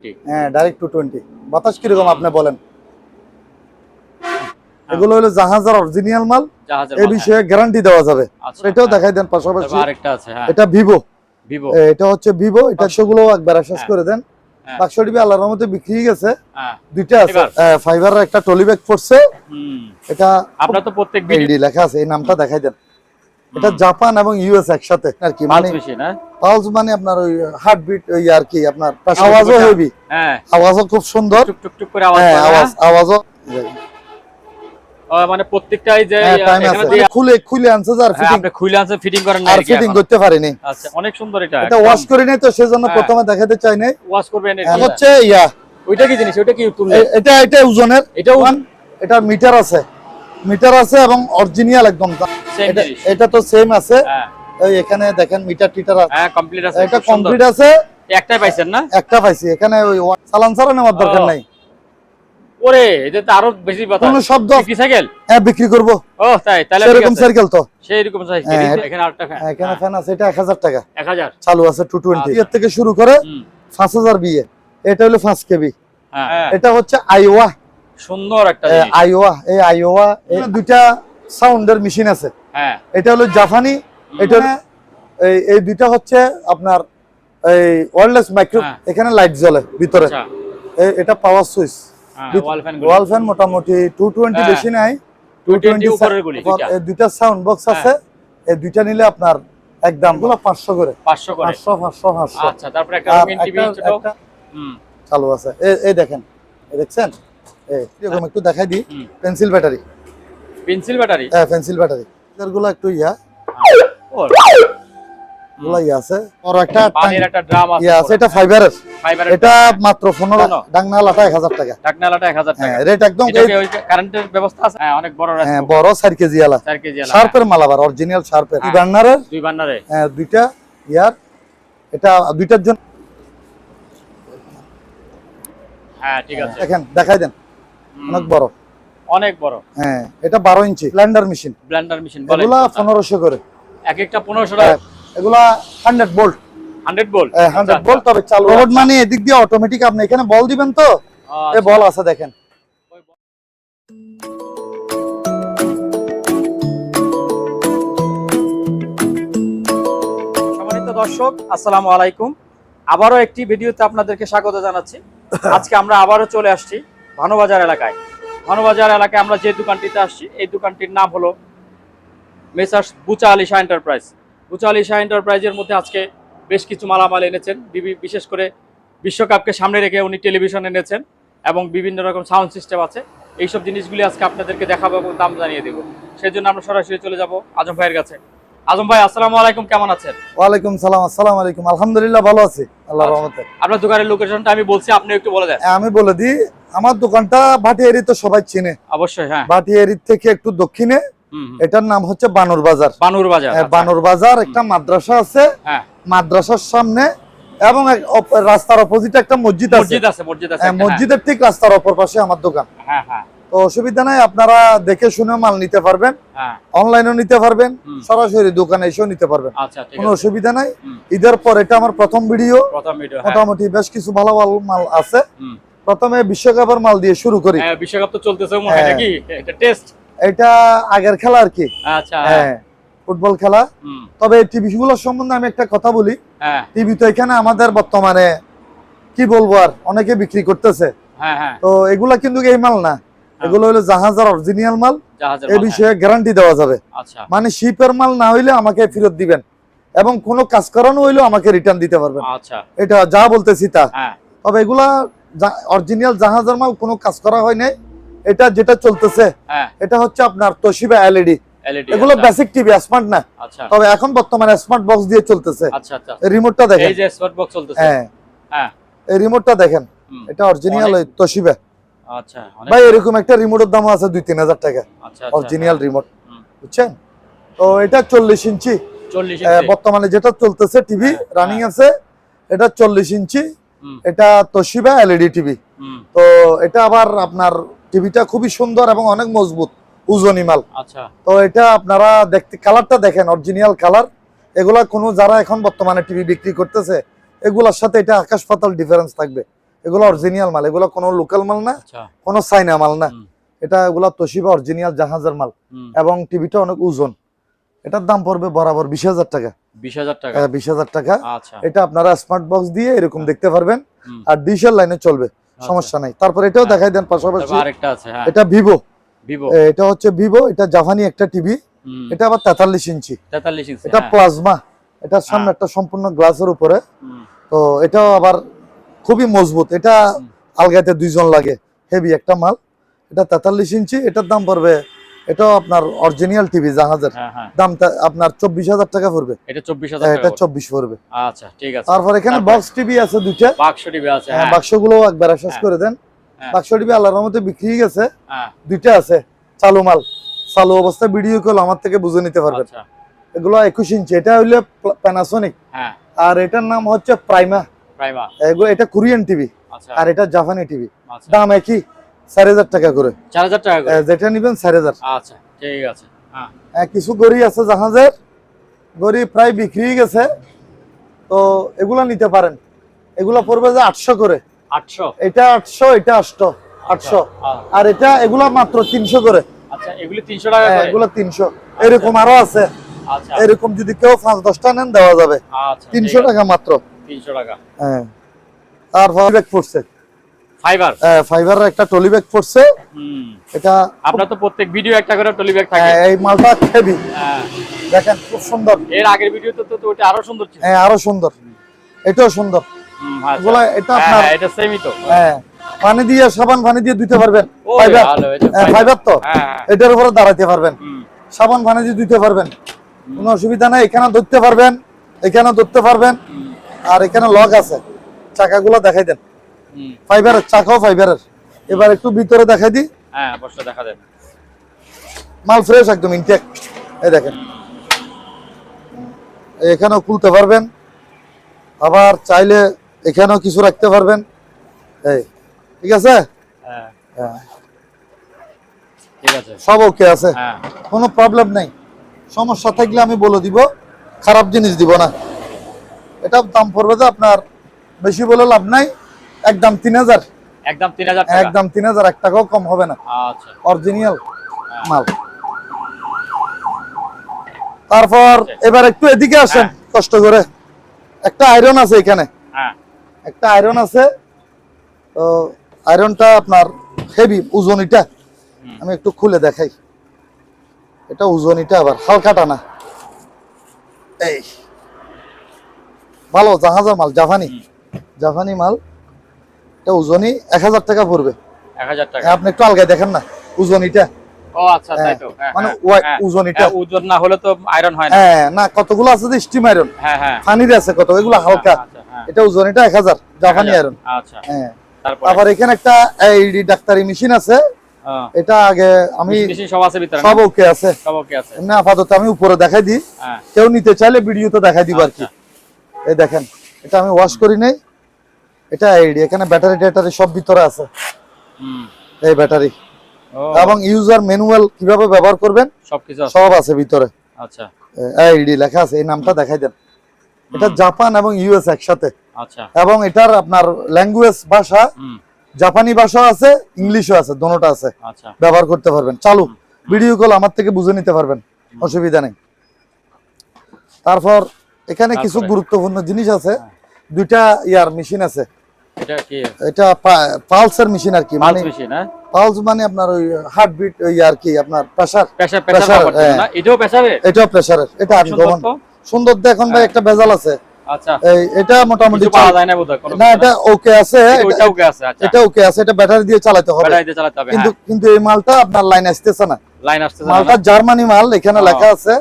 হ্যাঁ ডাইরেক্ট 220 বাতাস কিরকম আপনি বলেন। এগুলো হলো জাহাজের অরিজিনাল মাল, এই বিষয়ে গ্যারান্টি দেওয়া যাবে। এটাও দেখাই দেন পাশাপাশি। আরেকটা আছে, হ্যাঁ এটা ভিভো, এটা ভিভো হচ্ছে ভিভো। এটা সেগুলো একবার শেষ করে দেন। বাক্স টিভি আল্লাহর রহমতে বিক্রি হয়ে গেছে, দুইটা আছে। ফাইবারের একটা টলি ব্যাগ পড়ছে। এটা আপনারা তো প্রত্যেক ভিডিও লেখা আছে, এই নামটা দেখাই দেন। এটা জাপান এবং ইউএস একসাথে আর কি, মানে পালস মানে আপনার ওই হার্টবিট ওই আর কি, আপনার আওয়াজও হেভি, হ্যাঁ আওয়াজও খুব সুন্দর, টুকটুক করে আওয়াজ করে, আওয়াজও মানে প্রত্যেকটাই যে এখানে দিয়ে খুলে আনছে আর আপনি খুলে আনছে, ফিটিং করেন না আর ফিটিং করতে পারেনি। আচ্ছা অনেক সুন্দর। এটা ওয়াশ করি নাই তো সেজন্য প্রথমে দেখাতে চাই নাই। ওয়াশ করবেন এটা হচ্ছে ইয়া, ওইটা কি জিনিস, ওইটা কি তুললে এটা ওজনের, এটা মিটার আছে এবং অরিজিনাল একদম। এটা তো সেম আছে, এই এখানে দেখেন মিটার টিটার আছে, হ্যাঁ কমপ্লিট আছে। এটা কমপ্লিট আছে। একটাই পাইছেন না? একটা পাইছি। এখানে ওই চালান ছাড়া নেওয়ার দরকার নাই। ওরে এটা তো আরো বেশি কথা। কোন শব্দ বিক্রি সাইকেল? হ্যাঁ বিক্রি করব। ও তাই, তাহলে এরকম সাইকেল তো সেইরকম সাইকেল। এখানে আরেকটা ফ্যান, এখানে ফ্যান আছে, এটা 1000 টাকা 1000 চালু আছে। 220 এর থেকে শুরু করে 5000 বিএ। এটা হলো 5 কেবি। হ্যাঁ এটা হচ্ছে আইওয়া, সুন্দর একটা জিনিস। আইওয়া, এই আইওয়া এই দুইটা সাউন্ডের মেশিন আছে। হ্যাঁ এটা হলো জাপানি, এটা এই দুইটা হচ্ছে আপনার এই ওয়্যারলেস মাইক্রো। এখানে লাইট জ্বলে ভিতরে। এটা পাওয়ার সুইচ, ওয়াল ফ্যান মোটামুটি 220 বেশি নাই, 220 উপরের গুলি। এই দুইটা সাউন্ড বক্স আছে। এই দুইটা নিলে আপনার একদম গুলো 500 করে, 500 করে, 500। আচ্ছা তারপর একটা রঙিন টিভি ছোট চালু আছে। এই দেখেন, এই দেখছেন, এরকম একটু দেখাই দিই। পেন্সিল ব্যাটারি, হ্যাঁ পেন্সিল ব্যাটারি। এরগুলো একটু ইয়া গুলা ইয়া আছে। আর একটা পানির একটা ড্রাম আছে, ইয়া আছে। এটা ফাইবারের, এটা মাত্র 15 ডাকনালাটা 1000 টাকা। ডাকনালাটা 1000 টাকা। হ্যাঁ রেট একদম। এটা ওই কারেন্টের ব্যবস্থা আছে? হ্যাঁ অনেক বড় আছে। হ্যাঁ বড় 4 কেজি আলা, 4 কেজি আলা শার্পের মাল, আবার অরিজিনাল শার্পের। দুই বার্নারের, হ্যাঁ দুইটা ইয়ার। এটা দুইটার জন্য, হ্যাঁ ঠিক আছে। দেখেন দেখাই দেন, অনেক বড়। হ্যাঁ এটা 12 ইঞ্চি ব্লেন্ডার মেশিন বলে। এগুলা 1500 করে, এক একটা 1500 টাকা। এগুলা 100 ভোল্ট, 100 ভোল্ট। 100 ভোল্ট। তবে চালু রোড মানে এদিক দিয়ে অটোমেটিক। আপনি এখানে বল দিবেন তো, এই বল আছে দেখেন। সম্মানিত দর্শক আসসালামু আলাইকুম, আবারও একটি ভিডিওতে আপনাদেরকে স্বাগত জানাচ্ছি। আজকে আমরা আবারও চলে আসছি ভানুবাজার এলাকায়। ভানুবাজার এলাকায় আমরা যে দোকানটিতে আসছি, এই দোকানটির নাম হলো মেসার্স বুচা আলী শাহ এন্টারপ্রাইজ। বুচা আলী শাহ এন্টারপ্রাইজের মধ্যে আজকে বেশ কিছু মালামাল এনেছেন। বিশেষ করে বিশ্বকাপকে সামনে রেখে উনি টেলিভিশন এনেছেন এবং বিভিন্ন রকম সাউন্ড সিস্টেম আছে। এইসব জিনিসগুলি আজকে আপনাদেরকে দেখাবো এবং দাম জানিয়ে দেবো। সেই জন্য আমরা সরাসরি চলে যাব আজম ভাইয়ের কাছে। আজম ভাই আসসালামু আলাইকুম, কেমন আছেন? ওয়ালাইকুম সালাম। আসসালামু আলাইকুম, আলহামদুলিল্লাহ ভালো আছি আল্লাহর রহমতে। আপনার দোকানের লোকেশনটা আমি বলছি, আপনি একটু বলে দেন। আমি বলে দিই, আমার দোকানটা ভাটিয়ারি তো সবাই চিনে অবশ্যই। হ্যাঁ ভাটিয়ারি থেকে একটু দক্ষিণে, এটার নাম হচ্ছে বানুর বাজার। বানুর বাজার একটা মাদ্রাসা আছে, মাদ্রাসার সামনে এবং রাস্তার অপোজিটে একটা মসজিদ আছে। মসজিদের ঠিক রাস্তার অপর পাশে আমার দোকান। তো অসুবিধা নাই, আপনারা দেখে শুনে মাল নিতে পারবেন, অনলাইনেও নিতে পারবেন, সরাসরি দোকানে এসেও নিতে পারবেন, কোনো অসুবিধা নাই। ঈদের পর এটা আমার প্রথম ভিডিও, মোটামুটি বেশ কিছু ভালো ভালো মাল আছে। প্রথমে বিশ্বকাপের মাল দিয়ে শুরু করি। বিশ্বকাপ তো চলতেছে মনে হয় নাকি? এটা টেস্ট, এটা আগের খেলা আর কি। আচ্ছা হ্যাঁ ফুটবল খেলা। তবে টিভি গুলোর সম্বন্ধে আমি একটা কথা বলি। টিভি তো এখানে আমাদের বর্তমানে কি বলবো আর অনেকে বিক্রি করতেছে। তো এগুলা কিন্তু এই মাল না, এগুলো হলো জাহাজের অরিজিনাল মাল। এই বিষয়ে গ্যারান্টি দেওয়া যাবে। মানে শিপের মাল না হইলে আমাকে ফেরত দিবেন এবং কোনো কাজ করানো হইলেও আমাকে রিটার্ন দিতে পারবেন। এটা যা বলতেছি তা। তবে এগুলা অরিজিনাল জাহাজের মাল, কোনো কাজ করা হয় নাই। এটা যেটা চলতেছে এটা হচ্ছে আপনার তোশিবা এলইডি। এগুলো বেসিক টিভি, স্মার্ট না। তবে এখন বর্তমানে স্মার্ট বক্স দিয়ে চলতেছে। রিমোটটা দেখেন, এই যে স্মার্ট বক্স চলতেছে। হ্যাঁ এই রিমোটটা দেখেন, এটা অরিজিনাল তোশিবা। আচ্ছা ভাই এরকম একটা রিমোটের দাম আছে 2-3000 টাকা, অরিজিনাল রিমোট, বুঝছেন? তো এটা 40 ইঞ্চি বর্তমানে যেটা চলতেছে টিভি রানিং আছে, এটা 40 ইঞ্চি। এটা তোশিবা এলইডি টিভি। তো এটা আবার আপনার টিভিটা খুবই সুন্দর এবং অনেক মজবুত, ওজনি মাল। তো এটা আপনারা দেখতে, কালারটা দেখেন, অরিজিনাল কালার। এগুলা কোনো যারা এখন বর্তমানে টিভি বিক্রি করতেছে, এগুলার সাথে এটা আকাশ পাতাল ডিফারেন্স থাকবে। এগুলো অরিজিনাল মাল, এগুলো কোনো লোকাল মাল না, কোনো চাইনা মাল না, এটা এগুলা তোশিবা অরিজিনাল জাহাজের মাল। এবং টিভিটা অনেক ওজন, এটার দাম পড়বে বরাবর 20,000 টাকা। 20,000 টাকা? 20,000 টাকা। আচ্ছা, এটা আপনারা স্মার্ট বক্স দিয়ে এরকম দেখতে পারবেন, আর ডিজিটাল লাইনে চলবে, সমস্যা নাই। তারপর এটাও দেখাই দেন পাশাপাশি। আরেকটা আছে, হ্যাঁ, এটা ভিভো। ভিভো, এটা হচ্ছে ভিভো, এটা জাপানি একটা টিভি, এটা আবার 43 ইঞ্চি। 43 ইঞ্চি, এটা প্লাজমা, এটা সামনে একটা সম্পূর্ণ গ্লাসের উপরে। তো এটাও আবার খুবই মজবুত, এটা আলগাতে 2 জন লাগে, হেভি একটা মাল। এটা 43 ইঞ্চি, এটার দাম পড়বে, এটাও আপনার অরিজিনাল টিভি জাহাজের, দামটা আপনার 24,000 টাকা পড়বে। এটা 24,000 টাকা, এটা 24 পড়বে। আচ্ছা, ঠিক আছে। তারপর এখানে বক্স টিভি আছে দুইটা, বাক্স টিভি আছে, হ্যাঁ, বাক্সগুলো একবার শেষ করে দেন। বাক্স টিভি আল্লাহর রহমতে বিক্রি হয়ে গেছে, দুইটা আছে চালু মাল, চালু অবস্থায় ভিডিও কল আমার থেকে বুঝে নিতে পারবেন। এগুলো 21 ইঞ্চি, এটা হইলে প্যানাসোনিক, আর এটার নাম হচ্ছে প্রাইমা। এগুলো এটা কোরিয়ান টিভি, আর এটা জাপানি টিভি। দাম একই, 4,000 টাকা করে। 4,000 টাকা করে, যেটা নিবেন 4,000। আচ্ছা, ঠিক আছে। কিছু গড়ি আছে জাহাজের, গড়ি প্রায় বিক্রি হয়ে গেছে, তো এগুলা নিতে পারেন। এগুলা পড়বে যে 800 করে। 800? এটা 800, এটা 800, আর এটা এগুলা মাত্র 300 করে। আচ্ছা, এগুলি 300 টাকা করে? এগুলা 300। এরকম আরো আছে, এরকম যদি কেউ 5-10টা নেন দেওয়া যাবে। 300 টাকা মাত্র। 300 টাকা। হ্যাঁ। তারপর ব্যাগ পড়ছে ফাইবার, ফাইবারের একটা টলি ব্যাগ পড়ছে। এটা আপনার তো প্রত্যেক ভিডিও একটা করে টলি ব্যাগ থাকে। এই মালটা হেভি, দেখেন খুব সুন্দর। এর আগের ভিডিওতে তো ওটা আরো সুন্দর ছিল। হ্যাঁ, আরো সুন্দর, এটাও সুন্দর। এগুলা এটা আপনার, এটা সেমই তো। হ্যাঁ, পানি দিয়ে, সাবান পানি দিয়ে ধুতে পারবেন। ফাইবার, ফাইবার তো এটার উপরে দাঁড়াতে পারবেন, সাবান পানি দিয়ে ধুতে পারবেন, কোনো অসুবিধা নাই। এখানে ধরতে পারবেন, এখানে ধরতে পারবেন, আর এখানে লক আছে। চাকাগুলো দেখাই দেন, ফাইবারের চাকাও ফাইবারের। এবার একটু ভিতরে দেখাই দিই। হ্যাঁ, অবশ্যই দেখা দেন। মাল ফ্রেশ একদম ইনটেক, এই দেখেন। এখানেও খুলতে পারবেন, আবার চাইলে এখানেও কিছু রাখতে পারবেন। এই ঠিক আছে, হ্যাঁ, ঠিক আছে, সব ওকে আছে, কোনো প্রবলেম নাই। সমস্যা থাকলে আমি বলে দিব, খারাপ জিনিস দিব না। এটা দাম পড়বে যে আপনার, বেশি বলে লাভ নাই, একদম 3,000। একদম 3,000 টাকা? একদম 3,000, 1 টাকাও কম হবে না। আচ্ছা, অরিজিনাল মাল। তারপর এবার একটু এদিকে আসেন, কষ্ট করে। একটা আয়রন আছে এখানে, একটা আয়রন আছে। তো আয়রনটা আপনার হেভি, ওজন। এটা আমি একটু খুলে দেখাই, এটা ওজন, এটা আবার হালকাটা না। এই ভালো জাহাজের মাল, জাপানি, জাপানি মাল। এটা ওজনই 1,000 টাকা পড়বে। 1,000 টাকা? আপনি একটু আলগায় দেখেন না, ওজন এটা। ও আচ্ছা, তাই তো। মানে ওজন এটা, ওজন না হলে তো আয়রন হয় না। হ্যাঁ, না, কতগুলো আছে যে স্টিম আয়রন, পানির আছে কত, এগুলো হালকা। এটা ওজন, এটা 1,000, জাপানি আয়রন। আচ্ছা, হ্যাঁ। তারপর এখানে একটা এই ডাক্তারি মেশিন আছে, এটা আগে আমি সব আছে ভিতরে, সব ওকে আছে, সব ওকে আছে। এমনি আপাতত আমি উপরে দেখাই দিই, কেউ নিতে চাইলে ভিডিওতে দেখাই দিব আর কি। এই দেখেন, এটা আমি ওয়াশ করি নাই। এটা আইডি, এখানে ব্যাটারি ট্যাটারি সব ভিতরে আছে। এই ব্যাটারি এবং ইউজার ম্যানুয়াল কিভাবে ব্যবহার করবেন সবকিছু সব আছে ভিতরে। আচ্ছা, আইডি লেখা আছে, এই নামটা দেখাই দেন। এটা জাপান এবং ইউএস একসাথে। আচ্ছা, এবং এটার আপনার ল্যাঙ্গুয়েজ ভাষা, জাপানি ভাষা আছে, ইংলিশও আছে, দোনোটা আছে। আচ্ছা, ব্যবহার করতে পারবেন। চালু ভিডিও কল আমার থেকে বুঝে নিতে পারবেন, অসুবিধা নেই। তারপর এখানে কিছু গুরুত্বপূর্ণ জিনিস আছে, দুইটা ইয়ার মেশিন আছে। এটা কি? এটা পালসের মেশিন আর কি, মানে পালস মানে আপনার ওই হার্টবিট, ওই আর কি আপনার প্রেসার। না, এটাও প্রেসারে? এটাও প্রেসারের। এটা আমি গমন সুন্দর দেখুন ভাই, একটা বেজাল আছে। আচ্ছা, এই এটা মোটামুটি পাওয়া যায় না বোধহয় কোনো? না, এটা ওকে আছে, এটা ওকে আছে। আচ্ছা, এটা ওকে আছে, এটা ব্যাটারি দিয়ে চালাতে হবে। ব্যাটারি দিয়ে চালাতে হবে, কিন্তু এই মালটা আপনার লাইন আসতেছে না। লাইন আসতেছে না? মালটা জার্মানি মাল, এখানে লেখা আছে।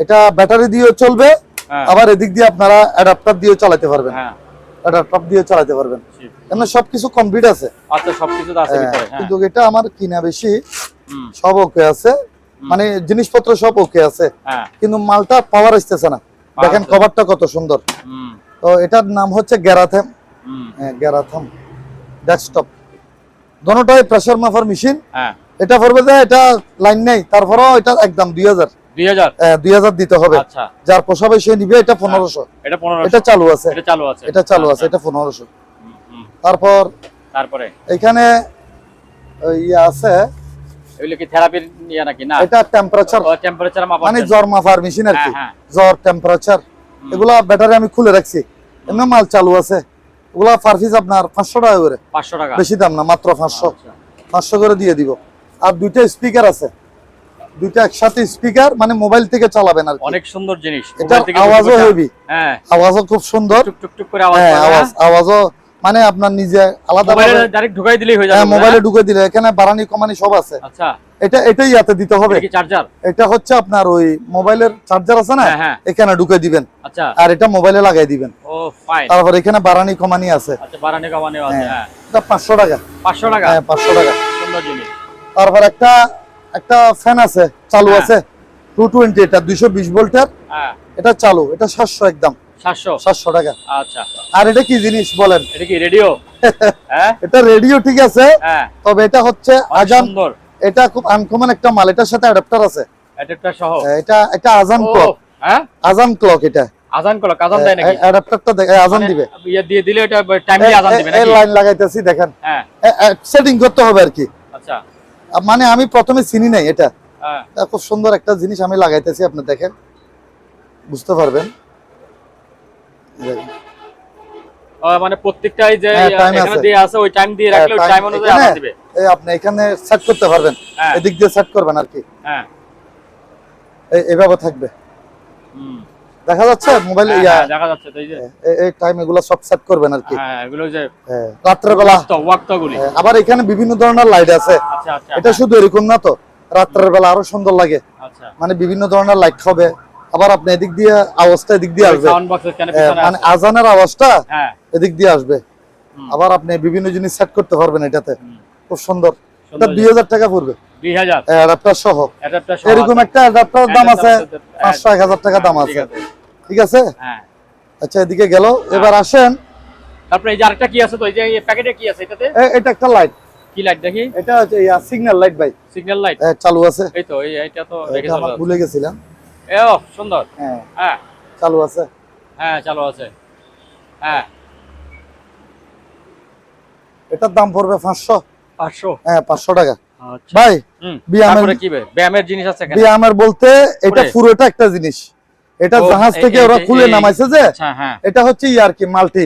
এটা ব্যাটারি দিয়ে চলবে, আবার এদিক দিয়ে আপনারা অ্যাডাপ্টার দিয়ে চালাতে পারবেন। অ্যাডাপ্টার দিয়ে চালাতে পারবেন। এমন সবকিছু কমপ্লিট আছে। আচ্ছা, সবকিছু আছে ভিতরে। কিন্তু এটা আমার কিনা বেশি, সব ওকে আছে, মানে জিনিসপত্র সব ওকে আছে, কিন্তু মালটা পাওয়ার আসতেছে না। দেখেন কভারটা কত সুন্দর। তো এটার নাম হচ্ছে গ্যারাথাম। গ্যারাথাম ডেস্কটপ, দোনোটাই প্রেসার মাপার মেশিন। এটা পড়বে যে এটা লাইন নেই, তারপরেও এটা একদম 2,000। 2,000 দিতে হবে। যার পোষাবে সে নিবে। এটা 1,500। এটা চালু আছে, এটা চালু আছে, এটা 1,500। তারপরে এখানে ইয়ে আছে, এগুলো কি থেরাপির ইয়া নাকি? না, এটা টেম্পারেচার, টেম্পারেচার মাপার মানে জন্য। জ্বর মাপার মেশিন আর কি। হ্যাঁ। জ্বর, টেম্পারেচার, এগুলা ব্যাটারি আমি খুলে রাখছি, এমনি মাল চালু আছে। ওগুলা পার পিস আপনার 500 টাকা করে। 500 টাকা, বেশি দাম না, মাত্র 500। আচ্ছা। 500 করে দিয়ে দিব। আর দুইটা স্পিকার আছে, দুইটা একসাথে স্পিকার, মানে মোবাইল থেকে চালাবেন আর কি। অনেক সুন্দর জিনিস। এটা আওয়াজও হেভি, হ্যাঁ, আওয়াজও খুব সুন্দর, টুক টুক টুক করে আওয়াজ হ্যাঁ, করে। আওয়াজও মানে আপনার নিজে আলাদা মোবাইলে ডাইরেক্ট ঢুকাই দিলেই হয়ে যাবে। মোবাইলে ঢুকে দিলে এখানে বাড়ানি কমানি সব আছে। আচ্ছা, এটাই ইয়াতে দিতে হবে। এটা কি চার্জার? এটা হচ্ছে আপনার ওই মোবাইলের চার্জার আছে না, হ্যাঁ। এখানে ঢুকে দিবেন। আচ্ছা, আর এটা মোবাইলে লাগাই দিবেন। ও ফাইন। তারপর এখানে বাড়ানি কমানি আছে। আচ্ছা, বাড়ানি কমানিও আছে। হ্যাঁ, এটা 500 টাকা। 500 টাকা, হ্যাঁ, 500 টাকা। সুন্দর জিনিস। তারপর একটা ফ্যান আছে, চালু হ্যাঁ। আছে, 220, এটা 220 ভোল্টের। হ্যাঁ, এটা চালু, এটা 700 একদম। 700 টাকা। আচ্ছা, আর এটা কি জিনিস বলেন? এটা কি রেডিও? হ্যাঁ, এটা রেডিও, ঠিক আছে। হ্যাঁ, তবে এটা হচ্ছে আজান। সুন্দর। এটা খুব আনকমন একটা মাল, এটার সাথে অ্যাডাপ্টার আছে। অ্যাডাপ্টার সহ। এটা আজান ক্লক। হ্যাঁ, আজান ক্লক। এটা আজান ক্লক, আজান দেয় নাকি? অ্যাডাপ্টারটা আজান দিবে। ইয়া দিয়ে দিলে এটা টাইম দিয়ে আজান দিবে নাকি? এই লাইন লাগাইতেছি দেখেন। হ্যাঁ, সেটিং করতে হবে আর কি। আচ্ছা, মানে আমি প্রথমে চিনি নাই এটা। হ্যাঁ, খুব সুন্দর একটা জিনিস আমি লাগাইতেছি, আপনি দেখেন, বুঝতে পারবেন। মানে প্রত্যেকটাই যে টাইম এখানে আছে, দিয়ে আছে, ওই টাইম দিয়ে রাখলে ওই টাইম অনুযায়ী আজান দিবে। আপনি এখানে সেট করতে পারবেন, হ্যাঁ। এদিক দিয়ে সেট করবেন আর কি। হ্যাঁ, এইভাবে থাকবে, দেখা যাচ্ছে মোবাইল। দেখা যাচ্ছে তো, এই যে এই টাইম এগুলো সব সেট করবেন আর কি। হ্যাঁ, এগুলো যে রাত্রের বেলা ওয়াক্তগুলি। আবার এখানে বিভিন্ন ধরনের লাইট আছে। আচ্ছা, আচ্ছা, এটা শুধু এরকম না তো, রাত্রের বেলা আরো সুন্দর লাগে। আচ্ছা, মানে বিভিন্ন ধরনের লাইট হবে। আবার আপনি এদিক দিয়ে আওয়াজটা এদিক দিয়ে আসবে, সাউন্ড বক্সের কেন পিছনে মানে আছে। আজানের আওয়াজটা হ্যাঁ, এদিক দিয়ে আসবে। আবার আপনি বিভিন্ন জিনিস সেট করতে পারবেন এটাতে, খুব সুন্দর। এটা 2000 টাকা পড়বে, 2000 অ্যাডাপ্টার সহ। অ্যাডাপ্টার সহ এরকম একটা অ্যাডাপ্টারের দাম আছে 500-1000 টাকা দাম আছে, ঠিক আছে। ঠিক আছে। হ্যাঁ, আচ্ছা, এদিকে গেল। এবার আসেন, তারপরে এই যে আরেকটা কি আছে তো, এই যে এই প্যাকেটে কি আছে এটাতে? এটা একটা লাইট। কি লাইট দেখি? এটা হচ্ছে সিগন্যাল লাইট ভাই, সিগন্যাল লাইট চালু আছে। এই তো, এইটা তো দেখে এটা আমার ভুলে গেছিলাম। ও সুন্দর। হ্যাঁ, হ্যাঁ, চালু আছে। হ্যাঁ, চালু আছে। হ্যাঁ, এটার দাম পড়বে 500। 500। হ্যাঁ, 500 টাকা। আচ্ছা ভাই, তারপরে কি ব্যায়ামের জিনিস আছে এখানে? বিয়ামের বলতে এটা পুরোটা একটা জিনিস। এটা জাহাজ থেকে ওরা খুলে নামাইছে যে। আচ্ছা, হ্যাঁ, এটা হচ্ছে আর কি মাল্টি,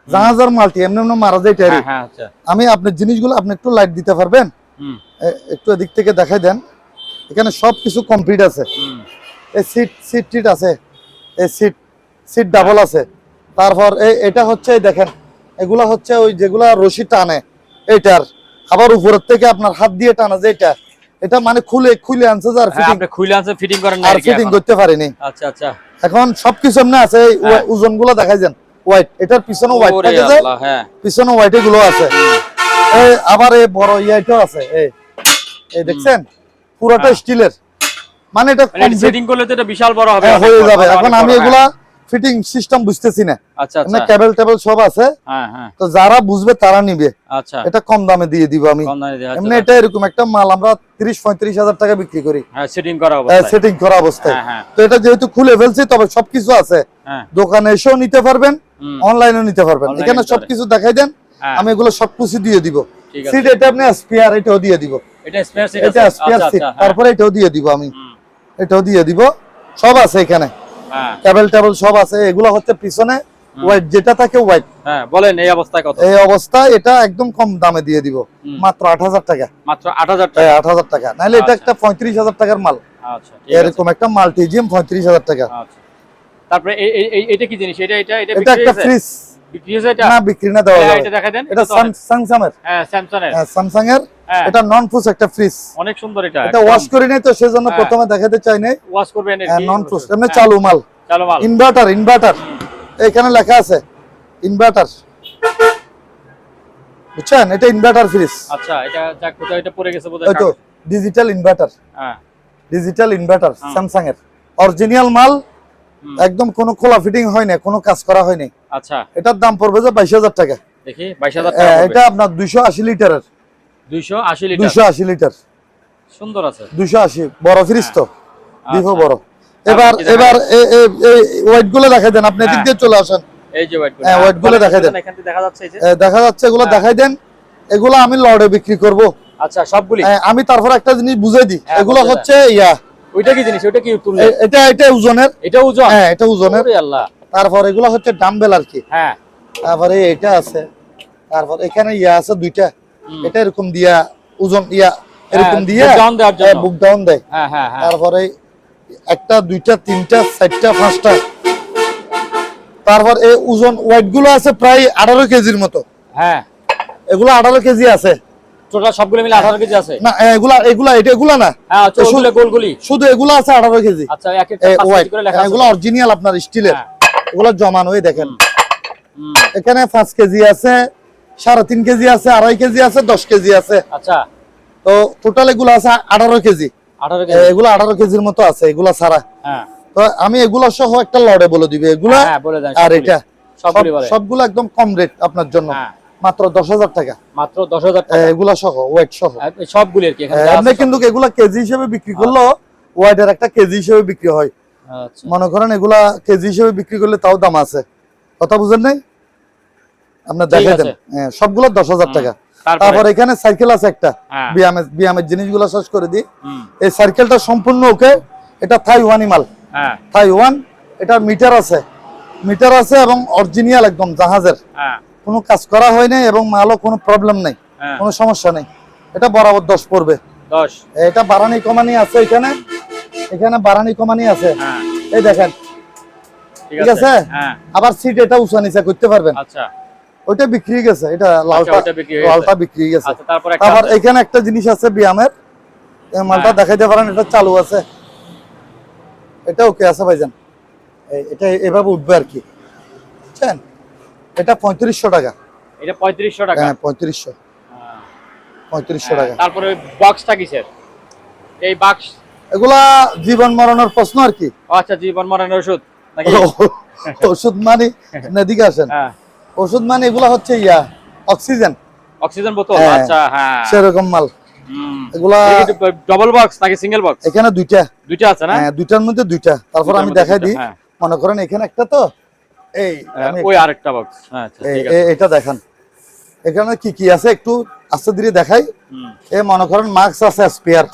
জাহাজ আর মাল্টি, এমনি এমনি মারা যায় এটারই। হ্যাঁ, আচ্ছা, আমি আপনার জিনিসগুলো আপনি একটু লাইট দিতে পারবেন? একটু এদিক থেকে দেখাই দেন। এখানে সবকিছু কমপ্লিট আছে। এই সিট টিট আছে, এই সিট ডাবল আছে। তারপর এটা হচ্ছে দেখেন, এগুলা হচ্ছে ওই যেগুলা রশি টানে এইটার, আবার উপরের থেকে আপনার হাত দিয়ে টানা যে এটা মানে খুলে আনছে যে, আর ফিটিং করেন না আর ফিটিং করতে পারিনি। আচ্ছা, আচ্ছা, এখন সবকিছু এমনি আছে। ওজনগুলো দেখাই যান, হোয়াইট, এটার পিছনে হোয়াইট থাকে যে, পিছনে হোয়াইট এগুলো আছে। আবার এই বড় ইয়াটাও আছে, এই দেখছেন, পুরোটা স্টিলের। মানে এটা সেটিং করলে তো এটা বিশাল বড় হবে, হয়ে যাবে। এখন আমি এগুলা ফিটিং সিস্টেম বুঝতেছি না। আচ্ছা, আচ্ছা, কেবল টেবল সব আছে। হ্যাঁ, হ্যাঁ, তো যারা বুঝবে তারা নিবে। আচ্ছা, এটা কম দামে দিয়ে দিব আমি। এমনি এটা এরকম একটা মাল আমরা 30-35 হাজার টাকা বিক্রি করি, সেটিং করা অবস্থায়। সেটিং করা অবস্থায়। হ্যাঁ, তো এটা যেহেতু খুলে ফেলছি, তবে সবকিছু আছে। দোকানে এসেও নিতে পারবেন, অনলাইনেও নিতে পারবেন। এখানে সবকিছু দেখাই দেন, আমি এগুলো সবকিছু দিয়ে দিব। সিট এটা আপনি স্পেয়ার, এটাও দিয়ে দিব। এটা স্পেয়ার সিট, এটা স্পেয়ার সিট। তারপরে এটাও দিয়ে দিব আমি, এটাও দিয়ে দিব। সব আছে এখানে, কেবল টেবল সব আছে। এগুলো হচ্ছে পিছনে হোয়াইট যেটা থাকে, হোয়াইট। হ্যাঁ, বলেন এই অবস্থায় কত? এই অবস্থায় এটা একদম কম দামে দিয়ে দিব, মাত্র 8000 টাকা। মাত্র 8000 টাকা? 8000 টাকা। নাহলে এটা একটা 35,000 টাকার মাল। আচ্ছা, এরকম একটা মাল্টিজিম 35,000 টাকা। আচ্ছা, তারপরে এটা কি জিনিস? এটা এটা একটা ফ্রিজ বিক্রি হয়েছে? এটা না, বিক্রি না, দেওয়া যাবে। এটা দেখা দেন। এটা স্যামসাং এর। হ্যাঁ, স্যামসাং এর। স্যামসাং এর। এটা নন ফুস একটা ফ্রিজ, অনেক সুন্দর। এটা ওয়াশ করি নাই তো, সেজন্য প্রথমে দেখাতে চাই নাই। ওয়াশ করবেন এর কি? নন ফুস, এমনি চালু মাল। ইনভার্টার এখানে লেখা আছে, ইনভার্টার, বুঝছেন? এটা ইনভার্টার ফ্রিজ। আচ্ছা, এটা কোথায় এটা পড়ে গেছে বোধহয়। ওই তো ডিজিটাল ইনভার্টার। হ্যাঁ, ডিজিটাল ইনভার্টার স্যামসাং এর অরিজিনাল মাল, একদম কোনো খোলা ফিটিং হয় না, কোনো কাজ করা হয় না। আচ্ছা, এটার দাম পড়বে যে 22,000 টাকা। দেখি 22,000 টাকা। এটা আপনার 280 লিটারের। 280 লিটার? 280 লিটার, সুন্দর আছে। 280 বড় ফ্রিজ তো, বিভো বড়। এবার এই ওয়াইট গুলো দেখা দেন, আপনি এদিক দিয়ে চলে আসেন। এই যে ওয়েট গুলো, হ্যাঁ ওয়েট গুলো দেখাই দেন। এখান থেকে দেখা যাচ্ছে এই যে দেখা যাচ্ছে, এগুলো দেখাই দেন। এগুলো আমি লড়ে বিক্রি করব। আচ্ছা সবগুলি আমি তারপর একটা জিনিস বুঝাই দিই, এগুলো হচ্ছে ইয়া, ওইটা কি জিনিস, ওইটা কি তুললে? এটা ওজনের, এটা ওজন, হ্যাঁ এটা ওজনের। ওরে আল্লাহ। তারপর এগুলো হচ্ছে ডাম্বেল আর কি। হ্যাঁ তারপরে এটা আছে, তারপর এখানে ইয়া আছে দুইটা, এটা এরকম দিয়া ওজন ইয়া এরকম দিয়া বুক ডাউন দেয়। হ্যাঁ হ্যাঁ হ্যাঁ। তারপরে একটা দুইটা তিনটা চারটা পাঁচটা। তারপর এই ওজন ওয়েট গুলো আছে প্রায় 18 কেজির মতো। হ্যাঁ এগুলো 18 কেজি আছে টোটাল, সবগুলো মিলে 18 কেজি আছে না? এগুলা না, হ্যাঁ আচ্ছা ওগুলো গোলগুলি শুধু এগুলো আছে 18 কেজি। আচ্ছা এক একটা 5 কেজি করে লেখা আছে। এগুলো অরিজিনাল আপনার স্টিলের, এগুলো জমানো। এই দেখেন এখানে 5 কেজি আছে, 3.5 কেজি আছে, 2.5 কেজি আছে, 10 কেজি আছে। আচ্ছা তো টোটাল এগুলো আছে 18 কেজি। 18 কেজি, এগুলো 18 কেজির মতো আছে এগুলা ছাড়া। হ্যাঁ তো আমি এগুলো সহ একটা লড়ে বলে দিবে এগুলা। হ্যাঁ বলে দেন। আর এটা সবগুলি বলে, সবগুলো একদম কম রেট আপনার জন্য, মাত্র 10,000 টাকা। মাত্র 10,000 টাকা এগুলা সহ ওয়েট সহ সবগুলি আর কি। এখানে এমনি কিন্তু এগুলা কেজি হিসেবে বিক্রি করলো, ওয়েটের একটা কেজি হিসেবে বিক্রি হয়। আচ্ছা মনে করেন এগুলা কেজি হিসেবে বিক্রি করলে তাও দাম আছে, কথা বুঝেন নাই? আপনার দেখে দেন, সবগুলো 10,000 টাকা। তারপর এখানে সাইকেল আছে একটা, বিয়ামের জিনিসগুলো শেষ করে দিই। এই সাইকেলটা সম্পূর্ণ ওকে, এটা থাইওয়ানি মাল, থাইওয়ান। এটা মিটার আছে এবং অরিজিনাল একদম জাহাজের, কোনো কাজ করা হয় নাই এবং মালও কোনো প্রবলেম নাই, কোনো সমস্যা নেই। এটা বরাবর 10 পড়বে। 10 এটা বাড়ানি কমানি আছে, এখানে বাড়ানি কমানি আছে। এই দেখেন, ঠিক আছে। আবার সিট এটা উঁচা নিচা করতে পারবেন। আচ্ছা ওইটা বিক্রি গেছে, এটা লালটা বিক্রি গেছে। তারপর এখানে একটা জিনিস আছে বিয়ামের, এই মালটা দেখাইতে পারেন, এটা চালু আছে, এটা ওকে আছে ভাইজান। এটা এভাবে উঠবে আর কি, বুঝছেন? এটা 3500 টাকা। এটা 3500 টাকা? হ্যাঁ 3500 টাকা। তারপরে বক্সটা কিসের? এই বক্স এগুলা জীবন মরণের প্রশ্ন আর কি। আচ্ছা জীবন মরণের ওষুধ নাকি? ওষুধ মানে এদিকে আসেন, ওষুধ মানে এগুলা হচ্ছে ইয়া অক্সিজেন বোতল। আচ্ছা হ্যাঁ সেরকম মাল। এগুলা ডাবল বক্স নাকি সিঙ্গেল বক্স? এখানে দুইটা আছে না? হ্যাঁ দুইটার মধ্যে দুইটা। তারপর আমি দেখাই দিই, মনে করেন এখানে একটা, তো এই ওই আরেকটা বক্স। আচ্ছা ঠিক আছে, এটা দেখেন এখানে কি কি আছে একটু আস্তে ধীরে দেখাই। এই মনে করেন মাস্ক আছে স্পেয়ার,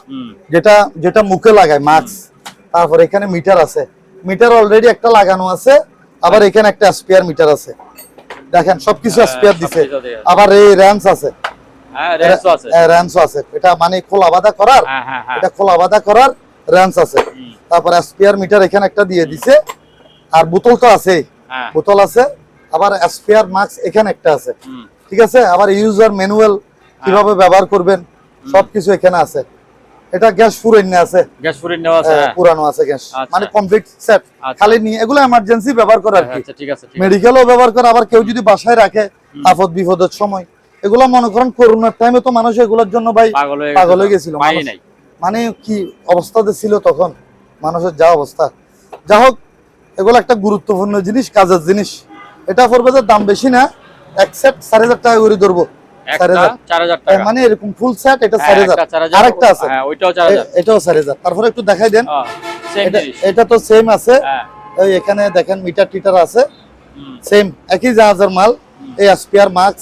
যেটা মুখে লাগায় মাস্ক। তারপর এখানে মিটার আছে, মিটার অলরেডি একটা লাগানো আছে, আবার এখানে একটা স্পেয়ার মিটার আছে। দেখেন সবকিছু স্পেয়ার দিছে। আবার এই র্যামস আছে, র্যামস আছে, এটা মানে খোলা বাঁধা করার, এটা খোলা বাঁধা করার র্যামস আছে। তারপর স্পেয়ার মিটার এখানে একটা দিয়ে দিছে, আর বোতল তো আছে, বোতল আছে, আবার স্পেয়ার মাস্ক এখানে একটা আছে, ঠিক আছে। আবার ইউজার ম্যানুয়াল কিভাবে ব্যবহার করবেন সবকিছু এখানে আছে। এটা গ্যাস ফুরাইনে আছে, গ্যাস ফুরাইনে আছে, পুরানো আছে গ্যাস, মানে কমপ্লিট সেট। খালি নিয়ে এগুলো এমার্জেন্সি ব্যবহার করা আর কি। আচ্ছা ঠিক আছে, মেডিকেলও ব্যবহার করে, আবার কেউ যদি বাসায় রাখে আপদ বিপদের সময়। এগুলো মনে করেন করোনার টাইমে তো মানুষ এগুলোর জন্য ভাই পাগল হয়ে গেছিল, মানে কি অবস্থাতে ছিল তখন মানুষের যা অবস্থা। যা হোক, এগুলো একটা গুরুত্বপূর্ণ জিনিস, কাজের জিনিস। এটা পড়বে যে দাম বেশি না, এক সেট 4,000 টাকা করে ধরবো। 4,000 টাকা, মানে এরকম ফুল সেট এটা 4,000। আরেকটা আছে, এটাও 4,000। তারপরে একটু দেখাই দেন, এটা তো সেম আছে। এই এখানে দেখেন মিটার টিটার আছে, সেম একই জাহাজের মাল। এই স্পেয়ার মাস্ক,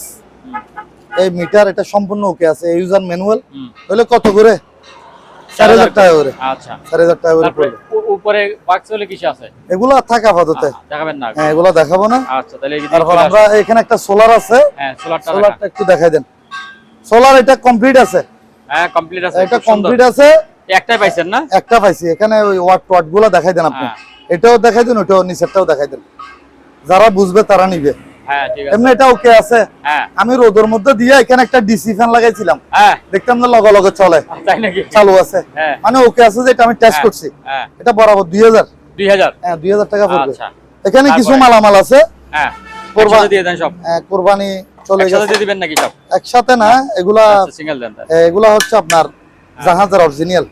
এই মিটার, এটা সম্পূর্ণ ওকে আছে। ইউজার ম্যানুয়াল হলে কত করে? 4,000 টাকা করে। আচ্ছা 4,000 টাকা করে। উপরে বক্স হলে কিছু আছে, এগুলো থাকা আপাতত দেখাবেন না? হ্যাঁ এগুলো দেখাবো না। আচ্ছা তাহলে তারপর আমরা এখানে একটা সোলার আছে, হ্যাঁ সোলারটা একটু দেখাই দেন। সোলার এটা কমপ্লিট আছে, হ্যাঁ কমপ্লিট আছে, এটা কমপ্লিট আছে। একটাই পাইছেন না? একটা পাইছি। এখানে ওই ওয়াট গুলো দেখাই দেন আপনি, এটাও দেখাই দেন, ওটাও নিচেরটাও দেখাই দেন, যারা বুঝবে তারা নিবে। হ্যাঁ ঠিক আছে, এমনি এটা ওকে আছে। হ্যাঁ আমি রোদের মধ্যে দিয়ে এখানে একটা ডিসি ফ্যান লাগাইছিলাম, হ্যাঁ দেখতাম না লগে লগে চলে, তাই নাকি? চালু আছে, মানে ওকে আছে, যে এটা আমি টেস্ট করছি। এটা বরাবর 2,000। হ্যাঁ 2,000 টাকা পড়বে। এখানে কিছু মালামাল আছে, হ্যাঁ কোরবানি দিয়ে দেন সব। হ্যাঁ কোরবানি চলে গেছে, একসাথে দিবেন নাকি সব? একসাথে না, এগুলা সিঙ্গেল দেন। এগুলা হচ্ছে আপনার জাহাজের অরিজিনাল।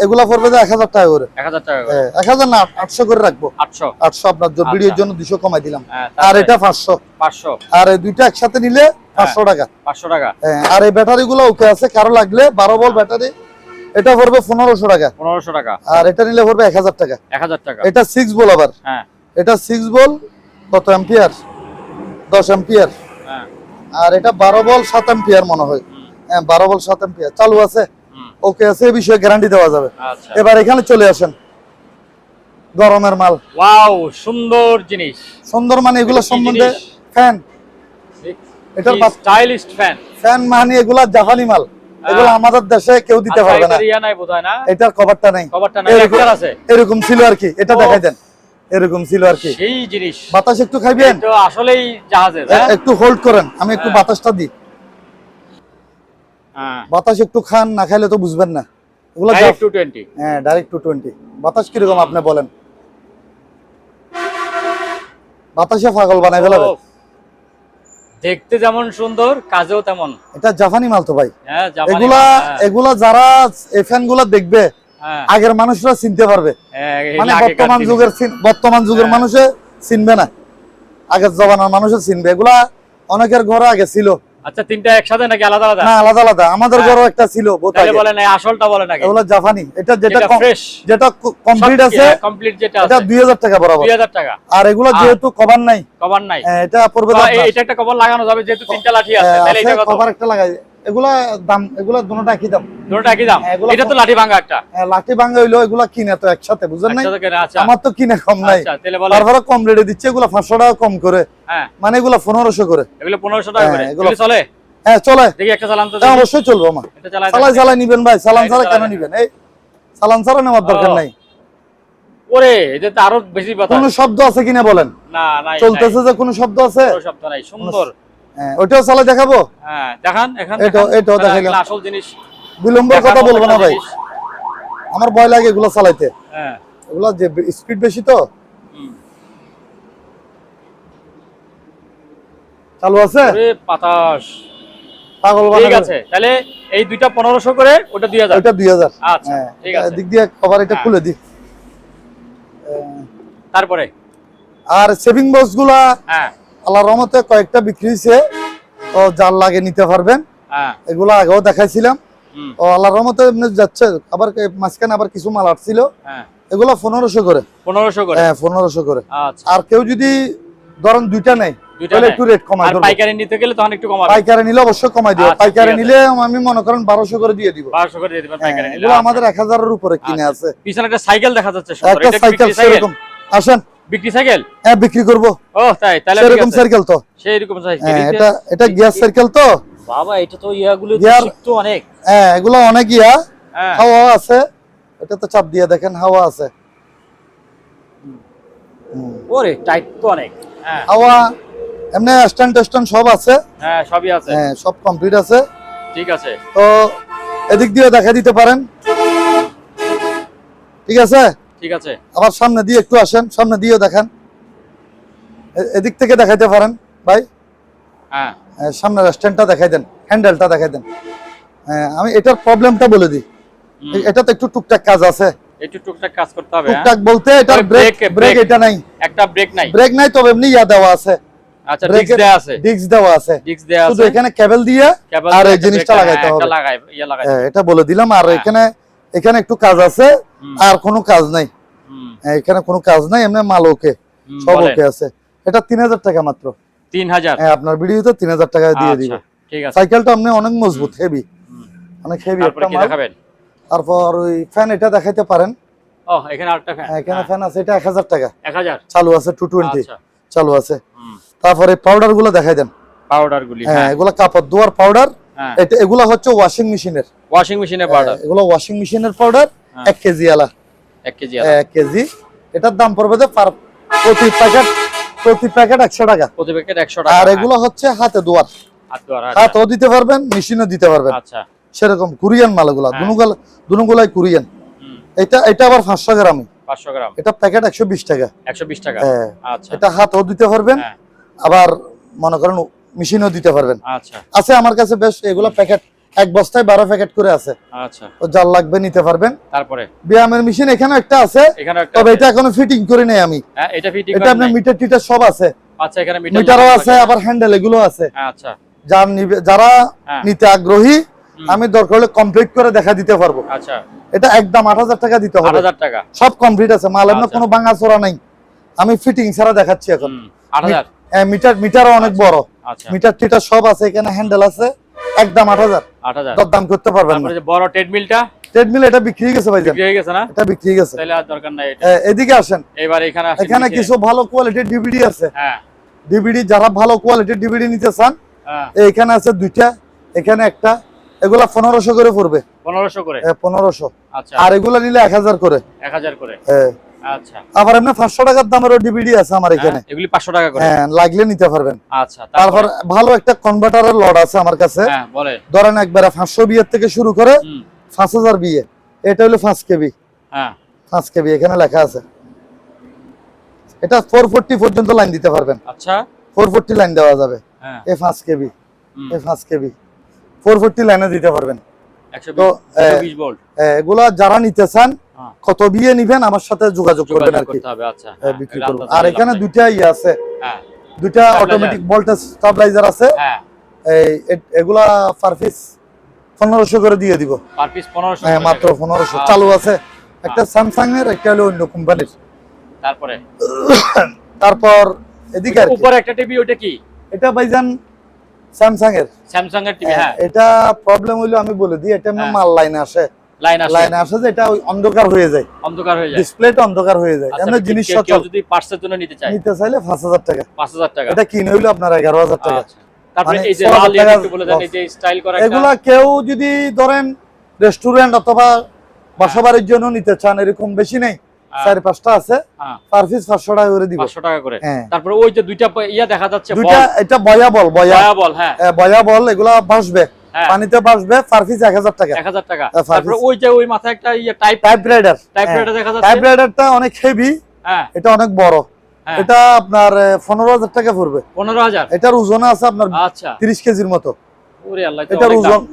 এগুলা পড়বে 1,000 টাকা করে। 1,000 টাকা করে? 1,000 না, 800 করে রাখবো। 800 আপনার ভিডিওর জন্য 200 কমাই দিলাম। আর এটা 500। আর এই দুইটা একসাথে নিলে 500 টাকা। 500 টাকা। আর এই ব্যাটারি গুলো ওকে আছে, কারো লাগলে 12 ভোল্ট ব্যাটারি, এটা পড়বে 1,500 টাকা। 1,500 টাকা। আর এটা নিলে পড়বে 1,000 টাকা। 1,000 টাকা। এটা 6 ভোল্ট আবার, হ্যাঁ এটা 6 ভোল্ট কত অ্যাম্পিয়ার? 10 অ্যাম্পিয়ার। হ্যাঁ, আর এটা 12 ভোল্ট 7 অ্যাম্পিয়ার মনে হয়। হ্যাঁ, 12 ভোল্ট 7 অ্যাম্পিয়ার চালু আছে। ওকে আছে, এই বিষয়ে গ্যারান্টি দেওয়া যাবে। আচ্ছা, এবার এখানে চলে আসেন, গরমের মাল। ওয়াও, সুন্দর জিনিস। সুন্দর মানে এগুলো এটা কি সম্বন্ধে জিনিস? ফ্যান, এটার স্টাইলিশ ফ্যান। ফ্যান মানে এগুলা জাপানি মাল, এগুলো আমাদের দেশে কেউ দিতে পারবে না। এটা ইয়া নাই বোধহয় না, এটার কভারটা নাই, কভারটা নাই, এরকম- একটা আছে। এরকম ছিল আর কি, এটা দেখাই দেন, এরকম ছিল আর কি। সেই জিনিস। বাতাস একটু খাইবেন? তো আসলেই জাহাজের, হ্যাঁ? একটু হোল্ড করেন, আমি একটু হ্যাঁ। বাতাসটা দিই। হ্যাঁ, বাতাস একটু খান, না খাইলে তো বুঝবেন না। এগুলো ডাইরেক্ট 220। হ্যাঁ, ডাইরেক্ট 220। বাতাস কিরকম আপনি বলেন? বাতাসে পাগল বানাই ফেলাবে। ও, দেখতে যেমন সুন্দর, কাজেও তেমন। এটা জাপানি মাল তো ভাই। হ্যাঁ, জাপানি এগুলা মাল, হ্যাঁ। এগুলা যারা এই ফ্যান গুলা দেখবে, হ্যাঁ, আগের মানুষরা চিনতে পারবে। এই মানে আগেকার বর্তমান জিনিস। যুগের হ্যাঁ। মানুষে চিনবে না, আগের জমানার মানুষে চিনবে। এগুলা অনেকের ঘরে আগে ছিল। আচ্ছা, তিনটা একসাথে নাকি আলাদা আলাদা? না, আলাদা আলাদা। আমাদের হ্যাঁ। ঘরেও একটা ছিল বহুত তাহলে আগে। বলে না, আসলটা বলে নাকি? এগুলা জাপানি। এটা যেটা যেটা ফ্রেশ, যেটা কমপ্লিট আছে, কমপ্লিট যেটা এটা আছে 2000 টাকা বরাবর। 2000 টাকা। আর এগুলা যেহেতু কভার নাই, কভার নাই, এটা পড়বে তো আপনার। এটা একটা কভার লাগানো যাবে যেহেতু তিনটা লাঠি আছে, তাহলে এটা কত? কভার একটা লাগাই। এগুলা দাম, এগুলা দুটোটা একই দাম। দুটোটা একই দাম। এগুলো এটা তো লাঠি ভাঙা একটা। লাঠি ভাঙা হইলো, এগুলা কিনে তো একসাথে, বুঝেন নাই? একসাথে কেনা, আচ্ছা। আমার তো কিনে কম নাই, আচ্ছা, তাহলে বলে। তারপরে কম রেটে দিচ্ছে। এগুলা 500 টাকা কম করে, হ্যাঁ, মানে এগুলা 1500 করে। এগুলো 1500 টাকা করে। হ্যাঁ, এগুলো- এগুলো চলে? হ্যাঁ, চলে। দেখি একটা চালান তো হ্যাঁ, দেখি। অবশ্যই চলবে আমার। এটা চালাই চালাই নিবেন ভাই, চালান এটা ছাড়া চালাই কেন দেন। নিবেন? এই চালান ছাড়া নেওয়ার দরকার ও। নাই। ওরে, এটা তো আরো বেশি বাতাস। কোনো শব্দ আছে কিনা বলেন? না, নাই। চলতেছে যে কোনো শব্দ আছে? কোনো শব্দ নাই, সুন্দর। হ্যাঁ, ওইটাও চালাই দেখাবো। হ্যাঁ, দেখান এখন। এটাও দেখাইলাম। আসল জিনিস। বিলম্বের কথা দেখার বলবো না মতো ভাই, জিনিস। আমার ভয় লাগে এগুলো চালাইতে। হ্যাঁ, এগুলা যে স্পিড বেশি তো। হুম। চালু আছে? ওরে বাতাস। পাগল ঠিক বানাবে। আছে, তাহলে এই দুইটা 1500 করে, ওটা 2000। ওইটা 2000। আচ্ছা, হ্যাঁ, ঠিক আছে। দিক দিয়ে কভার এটা হ্যাঁ। খুলে দি। তারপরে আর সেভিং বক্স গুলা হ্যাঁ, আল্লাহর রহমতে কয়েকটা বিক্রি হয়েছে, ও যার লাগে নিতে পারবেন। হ্যাঁ, এগুলো আগেও দেখাইছিলাম। হুম, ও আল্লাহর রহমতে এমনি যাচ্ছে। আবার মাঝখানে আবার কিছু মাল আসছিল, হ্যাঁ, এগুলো 1500 করে। 1500 করে। হ্যাঁ, 1500 করে। আচ্ছা, আর কেউ যদি ধরেন দুইটা নেই, দুইটা তাহলে নেয়। একটু রেট কমাই আর দেবো। পাইকারি নিতে গেলে তখন একটু কমাবে। পাইকারি নিলে অবশ্যই কমাই দিও। আচ্ছা, পাইকারি ঠিক আছে। নিলে আমি মনে করেন 1200 করে দিয়ে দিব। 1200 করে দিয়ে দিবেন পাইকারি নিলে। এগুলো আমাদের 1000 এর উপরে কিনে আছে। পিছনে একটা সাইকেল দেখা যাচ্ছে সুন্দর। একটা এটা কি সাইকেল বিক্রি সাইকেল? সেরকম। আসেন, বিক্রি সাইকেল? হ্যাঁ, বিক্রি করবো। ও তাই, তাহলে ঠিক সেরকম আছে। সাইকেল তো। সেই রকম সাইকেল। হ্যাঁ, এটা গিয়ার সাইকেল তো। বাবা, এটা তো ইয়াগুলো গিয়ার- শিখতো অনেক। হ্যাঁ, এগুলো অনেক হ্যাঁ, হাওয়া আছে। এটা তো চাপ দিয়ে দেখেন, হাওয়া আছে। ওরে টাইট তো অনেক। হ্যাঁ, হাওয়া এমনি স্ট্যান্ড সব আছে। হ্যাঁ, সবই আছে। হ্যাঁ, সব কমপ্লিট আছে। ঠিক আছে। তো এদিক দিয়ে দেখা দিতে পারেন, ঠিক আছে? ঠিক আছে। আবার সামনে দিয়ে একটু আসেন, সামনে দিয়েও দেখান। এদিক থেকে দেখাইতে পারেন ভাই। হ্যাঁ, সামনের স্ট্যান্ডটা দেখাই দেন, হ্যান্ডেলটা দেখাই দেন। আমি এটার প্রবলেমটা বলে দিই। হুম। এটা তো একটু টুকটাক কাজ আছে। একটু টুকটাক কাজ করতে হবে। হ্যাঁ? টুকটাক বলতে এটার ওই ব্রেক ব্রেক- ব্রেক ব্রেক। এটা নাই, একটা ব্রেক নাই। ব্রেক নাই, তবে এমনি দেওয়া আছে। আচ্ছা, ডিস্ক ব্রেকের দেয়া আছে। ডিস্ক দেওয়া আছে। ডিস্ক দেয়া শুধু আছে। এখানে কেবল দিয়ে কেবল আর দিয়ে এই একটা জিনিসটা ব্রেক, লাগাইতে হ্যাঁ, হবে। একটা লাগাই, ইয়া লাগাই। এটা বলে দিলাম। আর হ্যাঁ। এখানে একটু কাজ আছে, হুম। আর কোনো কাজ নাই। হুম, এখানে কোনো কাজ নাই, এমনি মাল ওকে, হুম, সব বলেন। ওকে আছে। এটা 3000 টাকা মাত্র। 3000। হ্যাঁ, আপনার ভিডিওতে 3000 টাকায় দিয়ে দিব। আচ্ছা, ঠিক আছে। সাইকেলটা আপনি অনেক মজবুত, হেভি, হুম। অনেক হেভি তারপরে একটা কি মাল। দেখাবেন? তারপর ওই ফ্যান এটা দেখাইতে পারেন। ও, এখানে আরেকটা ফ্যান। এখানে ফ্যান আছে, এটা 1000 টাকা 1000। চালু আছে, 220 আচ্ছা। চালু আছে। হুম। তারপরে পাউডার গুলো দেখাই দেন। পাউডার গুলি। হ্যাঁ, হ্যাঁ, এগুলো কাপড় ধোয়ার পাউডার। হ্যাঁ। এগুলো হচ্ছে ওয়াশিং মেশিনের। ওয়াশিং মেশিনের পাউডার। এগুলো ওয়াশিং মেশিনের পাউডার। হ্যাঁ। 1 কেজি আলা। 1 কেজি। 1 কেজি। এটার দাম পড়বে যে প্রতি প্যাকেট 100 টাকা। প্রতি প্যাকেট 100 টাকা। আর এগুলো হচ্ছে হাতে ধোয়ার। আচ্ছা। হাতও দিতে পারবেন, মেশিনও দিতে পারবেন। আচ্ছা। সেরকম কোরিয়ান মাল এগুলা, হ্যাঁ। দুনুগুলাই কোরিয়ান। হুম। এটা আবার 500 গ্রামই। 500 গ্রাম। এটা প্যাকেট 120 টাকা। 120 টাকা। হ্যাঁ। আচ্ছা। এটা হাতও দিতে পারবেন, হ্যাঁ। আবার মনে করেন মেশিনও দিতে পারবেন। আচ্ছা। আছে আমার কাছে বেশ, এগুলা প্যাকেট এক বস্তায় 12 প্যাকেট করে আছে। আচ্ছা। তো যার লাগবে নিতে পারবেন। তারপরে ব্যায়ামের মেশিন এখানে একটা আছে, এখানে একটা তবে আছে। এটা এখনো ফিটিং করে নেই আমি। হ্যাঁ, এটা ফিটিং এটা আপনার মিটার টিটার সব আছে, আচ্ছা, এখানে মিটারও আছে, আবার হ্যান্ডেল এগুলো আছে। আচ্ছা। যারা হ্যাঁ। নিতে আগ্রহী, আমি দরকার হলে কমপ্লিট করে দেখা দিতে পারবো। আচ্ছা। এটা একদম 8000 টাকা দিতে হবে। 8000 টাকা। সব কমপ্লিট আছে, মাল এমন আচ্ছা। কোনো ভাঙা চোরা নাই। আমি ফিটিং ছাড়া দেখাচ্ছি এখন। 8000 মিটারও অনেক বড়, আচ্ছা মিটার টিটার সব আছে, এখানে হ্যান্ডেল আছে, একদম 8000 দাম করতে পারবেন না। বড় ট্রেডমিলটা, ট্রেডমিল এটা বিক্রি হয়ে গেছে ভাই, বিক্রি হয়ে গেছে না? এটা বিক্রি হয়ে গেছে, তাহলে আর দরকার নাই এটা। এদিকে আসেন, এবার এখানে আসেন, এখানে কিছু ভালো কোয়ালিটির ডিভিডি আছে। হ্যাঁ ডিভিডি, যারা ভালো কোয়ালিটির ডিভিডি নিতে চান এখানে আছে দুইটা, এখানে একটা, এগুলা 1500 করে পড়বে। 1500 করে? 1500। আচ্ছা। আর এগুলা নিলে 1000 করে। 1000 করে, আচ্ছা। আবার এমনি 500 টাকার দামেরও ডিভিডি আছে আমার এখানে, এগুলি 500 টাকা করে? হ্যাঁ, লাগলে নিতে পারবেন। আচ্ছা। তারপর ভালো একটা কনভার্টারের লট আছে আমার কাছে। হ্যাঁ বলেন। ধরেন একবারে 500 বিএ থেকে শুরু করে 5000 বিএ, এটা হলো 5 কেবি। হ্যাঁ 5 কেবি এখানে লেখা আছে। এটা 440 পর্যন্ত লাইন দিতে পারবেন। আচ্ছা, 440 লাইন দেওয়া যাবে। হ্যাঁ, এই 5 কেবি, এই 5 কেবি 440 লাইনে দিতে পারবেন। 120 ভোল্ট। এগুলা যারা নিতে চান, কত বিয়ে নিবেন আমার সাথে যোগাযোগ করবেন আর কি, আচ্ছা, বিক্রি করব। আর এখানে দুইটা আছে, হ্যাঁ, দুইটা অটোমেটিক ভোল্টেজ স্টেবিলাইজার আছে। হ্যাঁ, এগুলা পার পিস 1500 করে দিয়ে দিব। Per piece 1500? হ্যাঁ, মাত্র 1500 চালু আছে। একটা স্যামসাং এর, একটা হলো অন্য কোম্পানির। তারপর এদিকে আর উপরে একটা টিভি, ওটা কি? এটা ভাইজান স্যামসাং এর টিভি। হ্যাঁ, এটা প্রবলেম হইলো আমি বলে দিই, এটা মাল লাইনে আসে, লাইনে আসে যে এটা অন্ধকার হয়ে যায়, ডিসপ্লেটা অন্ধকার হয়ে যায়। এমন জিনিস কেউ যদি পার্টসের জন্য নিতে চাইলে 5000 টাকা। 5000 টাকা এটা কিনে হইলো আপনার 11000 টাকা। তারপরে এই যে লাল একটু বলে দেন, এই যে স্টাইল করা এগুলা কেউ যদি ধরেন রেস্টুরেন্ট অথবা বাসাবাড়ির জন্য নিতে চান, এরকম বেশি নেই, 4-5টা আছে, পার পিস 500 টাকা করে দিব। 500 টাকা করে। তারপরে ওই যে দুইটা ইয়া দেখা যাচ্ছে, দুইটা, এটা বয়া বল, হ্যাঁ বয়া বল, এগুলা ভাসবে, পানিতে ভাসবে, পার পিস 1000 টাকা। 1000 টাকা। তারপরে ওই যে ওই মাথায় একটা ইয়া টাইপ রাইডার দেখা যাচ্ছে, টাইপ রাইডারটা অনেক হেভি, হ্যাঁ, এটা অনেক বড়, এটা আপনার 15000 টাকা পড়বে। 15000? এটার ওজন আছে আপনার 30 কেজির মতো। ওরে আল্লাহ, এটার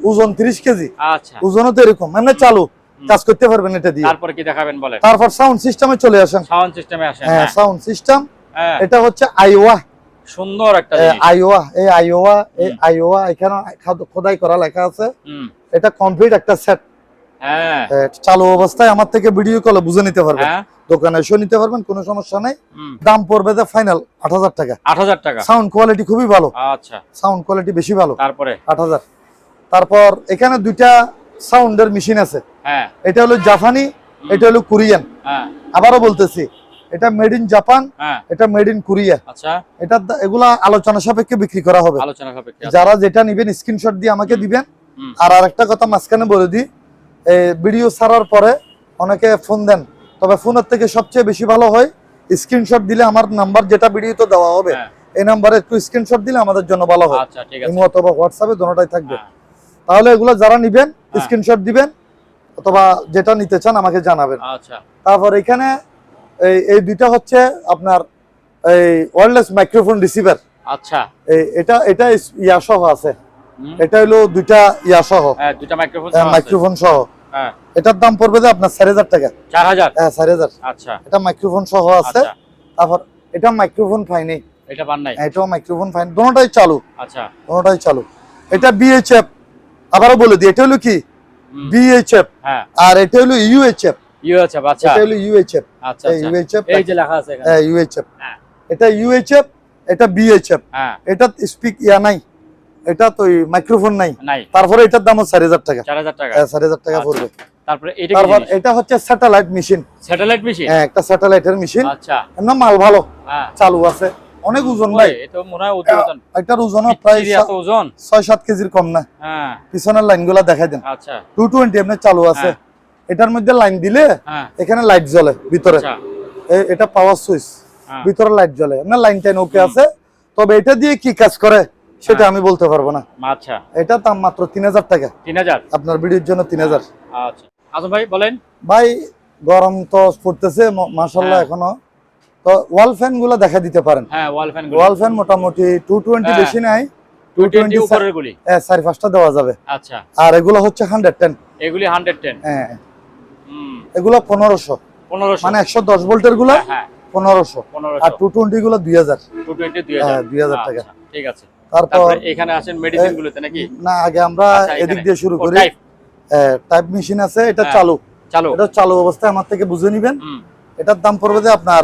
ওজন 30 কেজি। আচ্ছা, ওজনও তো এরকম, এমনি চালু কাজ করতে পারবেন এটা দিয়ে। তারপর কি দেখাবেন বলেন? তারপর সাউন্ড সিস্টেমে চলে আসেন। সাউন্ড সিস্টেমে আসেন। হ্যাঁ, সাউন্ড সিস্টেম, এটা হচ্ছে আইওয়া, সুন্দর একটা জিনিস। আইওয়া এখানে খোদাই করা লেখা আছে। এটা কমপ্লিট একটা সেট। হ্যাঁ, চালু অবস্থায় আমার থেকে ভিডিও কলে বুঝে নিতে পারবেন, দোকানে এসে নিতে পারবেন, কোনো সমস্যা নাই। দাম পড়বে যে ফাইনাল 8000 টাকা। 8000 টাকা। সাউন্ড কোয়ালিটি খুবই ভালো। আচ্ছা, সাউন্ড কোয়ালিটি বেশি ভালো। তারপরে 8000। তারপর এখানে দুইটা সাউন্ডের মেশিন আছে। হ্যাঁ, এটা হলো জাপানি, এটা হলো কোরিয়ান। হ্যাঁ, আবারও বলতেছি, এটা মেড ইন জাপান, হ্যাঁ, এটা মেড ইন কোরিয়া। আচ্ছা, এটা এগুলা আলোচনা সাপেক্ষে বিক্রি করা হবে। আলোচনা সাপেক্ষে। যারা যেটা নেবেন স্ক্রিনশট দিয়ে আমাকে দিবেন। আর আরেকটা কথা মাঝখানে বলে দিই, ভিডিও ছাড়ার পরে অনেকে ফোন দেন, তবে ফোনের থেকে সবচেয়ে বেশি ভালো হয় স্ক্রিনশট দিলে, আমার নাম্বার যেটা ভিডিওতে দেওয়া হবে এই নাম্বারে একটু স্ক্রিনশট দিলে আমাদের জন্য ভালো হয়। আচ্ছা, ঠিক আছে। ইমো অথবা হোয়াটসঅ্যাপে দুটোটাই থাকবে। তাহলে এগুলো যারা নেবেন স্ক্রিনশট দিবেন, অথবা যেটা নিতে চান আমাকে জানাবেন। আচ্ছা, তারপর এখানে এই দুইটা হচ্ছে আপনার এই ওয়্যারলেস মাইক্রোফোন রিসিভার। আচ্ছা, এটা ইয়া সহ আছে। এটা হলো দুইটা ইয়া সহ, দুইটা মাইক্রোফোন সহ। এটার দাম পড়বে যে আপনার 4000 টাকা। 4000? হ্যাঁ, 4000। আচ্ছা, এটা মাইক্রোফোন সহ আছে। তারপর এটা মাইক্রোফোন ফাইনি, এটা পান নাই? এটাও মাইক্রোফোন ফাইন, দুটোটাই চালু। আচ্ছা, দুটোটাই চালু। এটা বিএইচএফ, আবারও বলে দিই, এটা হলো কি বিএইচএফ, হ্যাঁ, আর এটা হলো ইউএইচএফ। আচ্ছা, এটা হলো ইউএইচএফ। আচ্ছা, ইউএইচএফ এই যে লেখা আছে এখানে। হ্যাঁ, ইউএইচএফ। হ্যাঁ, এটা ইউএইচএফ, এটা বিএইচএফ। হ্যাঁ, এটা স্পিক ইয়া নাই, এটা তো মাইক্রোফোন নাই। নাই। তারপরে এটার দাম 4000 টাকা। 4000 টাকা? হ্যাঁ, 4000 টাকা পড়বে। তারপরে এটা হচ্ছে স্যাটেলাইট মেশিন। Satellite machine? হ্যাঁ, একটা স্যাটেলাইটের মেশিন। আচ্ছা, এমন মাল ভালো, হ্যাঁ, চালু আছে। অনেক ওজন ভাই, এটা মনে হয় ওজন। এটার ওজন প্রায় 6-7 কেজির কম না। হ্যাঁ, পিছনের লাইনগুলো দেখাই দেন। আচ্ছা, 220 এমনি চালু আছে। এটার মধ্যে লাইন দিলে এখানে লাইট জ্বলে ভিতরে। এটা পাওয়ার সুইচ, ভিতরে লাইট জ্বলে। এমনি লাইন টাইন ওকে আছে, তবে এটা দিয়ে কি কাজ করে সেটা আমি বলতে পারবো না। আচ্ছা, এটা দাম মাত্র 3000 টাকা। 3000 আপনার ভিডিওর জন্য 3000। আচ্ছা, আজম ভাই বলেন। ভাই গরম তো পড়তেছে মাশাআল্লাহ এখনো, তো ওয়াল ফ্যান গুলো দেখা দিতে পারেন। হ্যাঁ, ওয়াল ফ্যান মোটামুটি 220 বেশি নাই, 220 উপরের গুলি। হ্যাঁ, 4-5টা দেওয়া যাবে। আচ্ছা, আর এগুলো হচ্ছে 110। এগুলি 110? হ্যাঁ, এগুলো 1500। মানে 110 ভোল্টের গুলো 1500, আর 220 গুলো 2000। 2000 টাকা। ঠিক আছে। তারপর এখানে আসেন মেডিসিন গুলোতে নাকি? না, আগে আমরা এদিক দিয়ে শুরু করি। টাইপ মেশিন আছে, এটা চালু। এটা চালু অবস্থায় আমার থেকে বুঝে নিবেন। এটার দাম পড়বে যে আপনার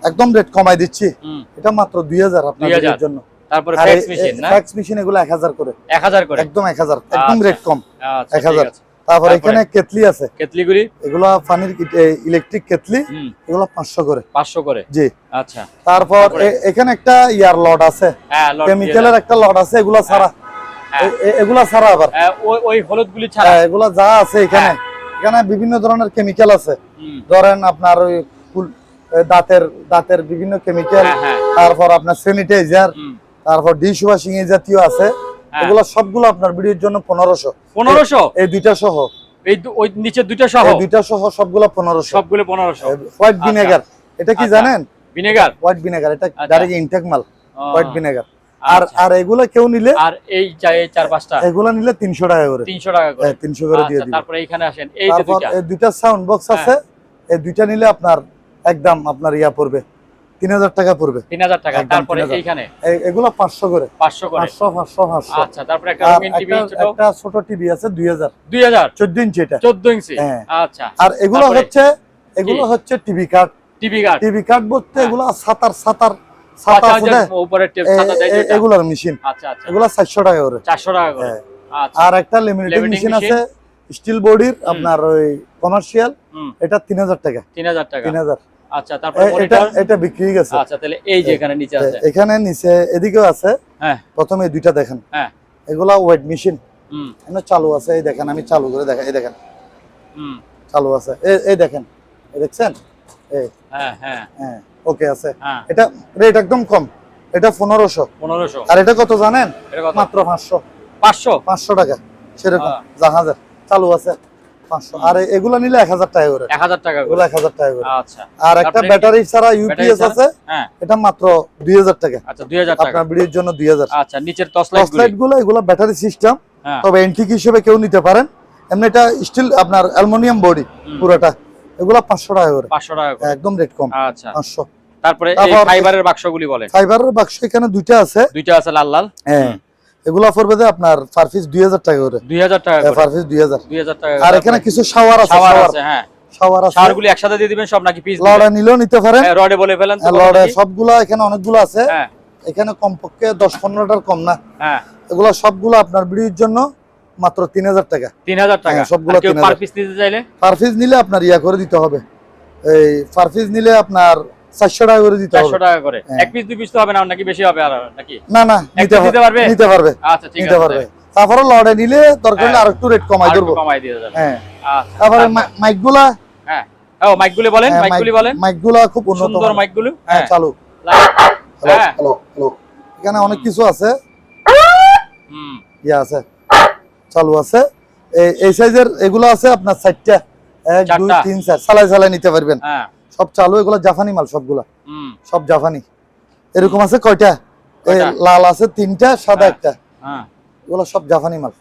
একদম রেট কমাই দিচ্ছি, এটা মাত্র 2000 আপনাদের জন্য। তারপরে ফ্যাক্স মেশিন না, ফ্যাক্স মেশিন এগুলো 1000 করে, 1000 করে, একদম 1000, একদম রেট কম। আচ্ছা 1000। তারপর এখানে কেটলি আছে, কেটলিগুলি এগুলো পানির ইলেকট্রিক কেটলি, এগুলো 500 করে, 500 করে, জি। আচ্ছা, তারপর এখানে একটা ইয়ার লড আছে, কেমিক্যালের একটা লড আছে, এগুলো ছাড়া, এগুলা ছাড়া আবার ওই হলুদগুলি ছাড়া এগুলা যা আছে এখানে, এখানে বিভিন্ন ধরনের কেমিক্যাল আছে। ধরেন আপনার ওই দাঁতের বিভিন্ন কেমিক্যাল, তারপর আপনার স্যানিটাইজার, তারপর ডিশ ওয়াশিং এর জাতীয় আছে, এগুলা সবগুলো আপনার ভিডিওর জন্য 1500 এই দুইটা সহ, এই ওই নিচে দুইটা সহ সবগুলো 1500, সবগুলো 1500। হোয়াইট ভিনেগার, এটা কি জানেন? ভিনেগার, হোয়াইট ভিনেগার, এটা ডাইরেক্ট ইনটেক মাল, হোয়াইট ভিনেগার। আর এগুলা কেউ নিলে, আর এই 4-5টা এগুলা নিলে 300 টাকা করে, 300 টাকা করে, 300 করে দিয়ে দিই। তারপরে এখানে আসেন, এই যে দুইটা, এই দুইটা সাউন্ড বক্স আছে, এই দুইটা নিলে আপনার একদম আপনার ইয়া পড়বে 3000 টাকা পড়বে, 3000 টাকা। তারপরে এইখানে এগুলা 500 করে, 500 করে, 500। আচ্ছা, তারপরে একটা রঙিন টিভি, একটা ছোট টিভি আছে 2000, 14 ইঞ্চি, এটা 14 ইঞ্চি। আচ্ছা, আর এগুলো হচ্ছে টিভি কার্ড বলতে এগুলো সাতার উপরে ছাতা দেয় যেটা, এগুলার মেশিন। আচ্ছা, এগুলা 400 টাকা করে, 400 টাকা করে। আচ্ছা, আর একটা লেমিনেটিং মেশিন আছে স্টিল বডির, আপনার ওই কমার্শিয়াল, এটা 3000 টাকা, 3000। আচ্ছা, তারপরে মনিটর, এটা বিক্রি হয়ে গেছে। আচ্ছা, তাহলে এই যে এখানে নিচে আছে, এখানে নিচে এদিকেও আছে। হ্যাঁ, প্রথমে এই দুইটা দেখেন, এগুলা ওয়েট মেশিন, এখানে চালু আছে, এই দেখেন, আমি চালু করে দেখাই, এই দেখেন, চালু আছে, এই দেখেন, এই দেখছেন, এই হ্যাঁ ওকে আছে। এটা রেট একদম কম, এটা 1500। আর এটা কত জানেন? মাত্র 500 টাকা, সেরকম জাহাজের চালু আছে 500। আর এগুলা নিলে 1000 টাকা করে, 1000 টাকা করে, 1000 টাকা করে। আচ্ছা, আর একটা ব্যাটারি ছাড়া ইউপিএস আছে, এটা মাত্র 2000 টাকা। আচ্ছা, 2000 টাকা আপনার ভিডিওর জন্য 2000। আচ্ছা, নিচের টর্চ লাইট গুলো, এগুলো ব্যাটারি সিস্টেম, তবে এন্টিক হিসেবে কেউ নিতে পারেন। এমনি এটা স্টিল আপনার অ্যালুমিনিয়াম বডি পুরোটা, এগুলা 500 টাকা করে, 500 টাকা করে, একদম রেট কম। আচ্ছা, 500। তারপরে এই ফাইবারের বাক্সগুলি বলেন। ফাইবারের বাক্স এখানে দুইটা আছে, লাল লাল। হ্যাঁ, এগুলা পড়বে যে আপনার পার পিস 2000 টাকা করে, 2000 টাকা করে, পার পিস 2000 টাকা। আর এখানে কিছু শাওয়ার আছে, হ্যাঁ, শাওয়ার আছে। শাওয়ারগুলি একসাথে দিয়ে দিবেন সব নাকি পিস? লড়ে নিলেও নিতে পারেন, হ্যাঁ, রডে বলে ফেলেন তো, লড়ে সবগুলা এখানে অনেকগুলো আছে। হ্যাঁ, এখানে কমপক্ষে 10-15টার কম না। হ্যাঁ, এগুলা সবগুলো আপনার ভিডিওর জন্য মাত্র 3000 টাকা, 3000 টাকা সবগুলো। কেউ পার পিস নিতে চাইলে, পার পিস নিলে আপনার ইয়া করে দিতে হবে, এই পার পিস নিলে আপনার 400 টাকা করে দিতে হবে, 400 টাকা করে। এক পিস দুই পিস তো হবে না নাকি, বেশি হবে আর নাকি? না নিতে পারবে, নিতে পারবে। আচ্ছা, ঠিক আছে। তারপরে লড়ে নিলে দরকার হলে আরেকটু রেট কমাই দেব, কমাই দিয়ে যাবে। হ্যাঁ, আচ্ছা। তারপরে মাইকগুলা, হ্যাঁ, ও মাইকগুলো বলেন, মাইকগুলা খুব উন্নত, সুন্দর মাইকগুলো। হ্যাঁ, চালু। হ্যালো, এখানে অনেক কিছু আছে, ইয়া আছে, চালু আছে। এই সাইজের এগুলো আছে আপনার 4টা, 1 2 3 4 চালাই নিতে পারবেন। হ্যাঁ, সব চালু, এগুলো জাপানি মাল সবগুলা, সব জাপানি। এরকম আছে কয়টা? লাল আছে 3টা, সাদা একটা, এগুলো সব জাপানি মাল।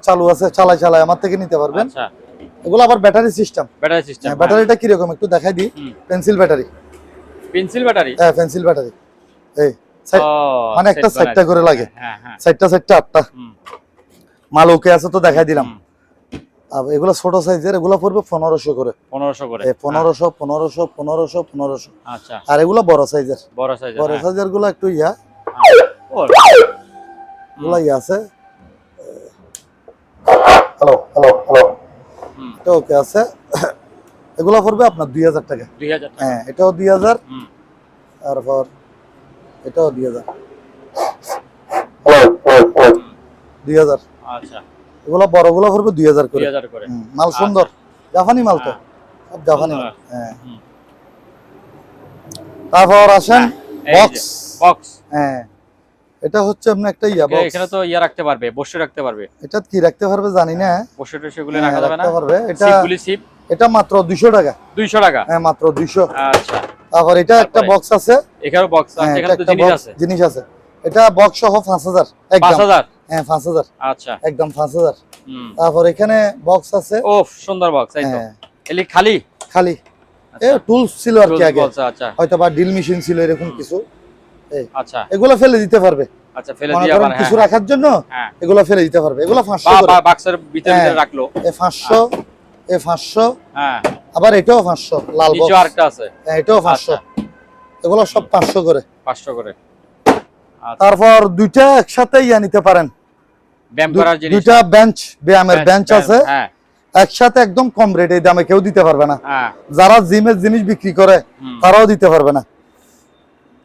চালু আছে, চালাই আমার থেকে নিতে পারবেন। এগুলো আবার ব্যাটারি সিস্টেম, ব্যাটারিটা কিরকম একটু দেখাই দিই। পেন্সিল ব্যাটারি, হ্যাঁ, পেন্সিল ব্যাটারি। এই মানে একটা 7টা করে লাগে, 7টা 8টা মাল। ওকে আছে তো দেখাই দিলাম। আর এগুলো ছোট সাইজের, এগুলো পড়বে 1500 করে, 1500। আচ্ছা, আর এগুলো বড় সাইজের, বড় সাইজের গুলো একটু ইয়া, গুলো ইয়া আছে। হ্যালো, এটা ওকে আছে। এগুলো পড়বে আপনার 2000 টাকা, 2000 টাকা। হ্যাঁ, এটাও 2000, তারপর এটাও 2000, 2000। আচ্ছা, এগুলো বড়গুলো পড়বে 2000 করে, মাল সুন্দর, জাপানি মাল তো, সব জাপানি মাল। হ্যাঁ, তারপর আসেন বক্স। হ্যাঁ, এটা হচ্ছে আপনি একটা ইয়া বক্স, এখানে তো ইয়া রাখতে পারবে, বসে রাখতে পারবে। এটা কি রাখতে পারবে জানি না, বসে সেগুলো রাখা যাবে না, এটা মাত্র 200 টাকা, 200 টাকা। হ্যাঁ, মাত্র 200। আচ্ছা, তারপর এটা একটা বক্স আছে, এখানেও বক্স আছে, এখানে তো জিনিস আছে। এটা বক্স সহ 5000, 5000। হ্যাঁ, 5000। আচ্ছা, একদম 5000। তারপর এখানে বক্স আছে, ওফ সুন্দর বক্স, এই তো এলি খালি এই টুলস ছিল আর কি আগে, হয়তো বা ড্রিল মেশিন ছিল, এরকম কিছু। আচ্ছা, এগুলো ফেলে দিতে পারবে। আচ্ছা, ফেলে দিয়ে আবার কিছু রাখার জন্য এগুলো ফেলে দিতে পারবে। এগুলো 500 করে, বাক্সের ভিতরে রাখলো, এ 500, এ 500। হ্যাঁ, আবার এটাও 500, লাল বক্স, নিচে আরেকটা আছে, হ্যাঁ, এটাও 500। এগুলো সব 500 করে। 500 করে। আচ্ছা। তারপর দুইটা একসাথে নিতে পারেন, ব্যায়াম করার জিনিস, দুইটা বেঞ্চ, ব্যায়ামের বেঞ্চ আছে, হ্যাঁ, একসাথে একদম কম রেট, এই দামে কেউ দিতে পারবে না। হ্যাঁ, যারা জিমের জিনিস বিক্রি করে তারাও দিতে পারবে না,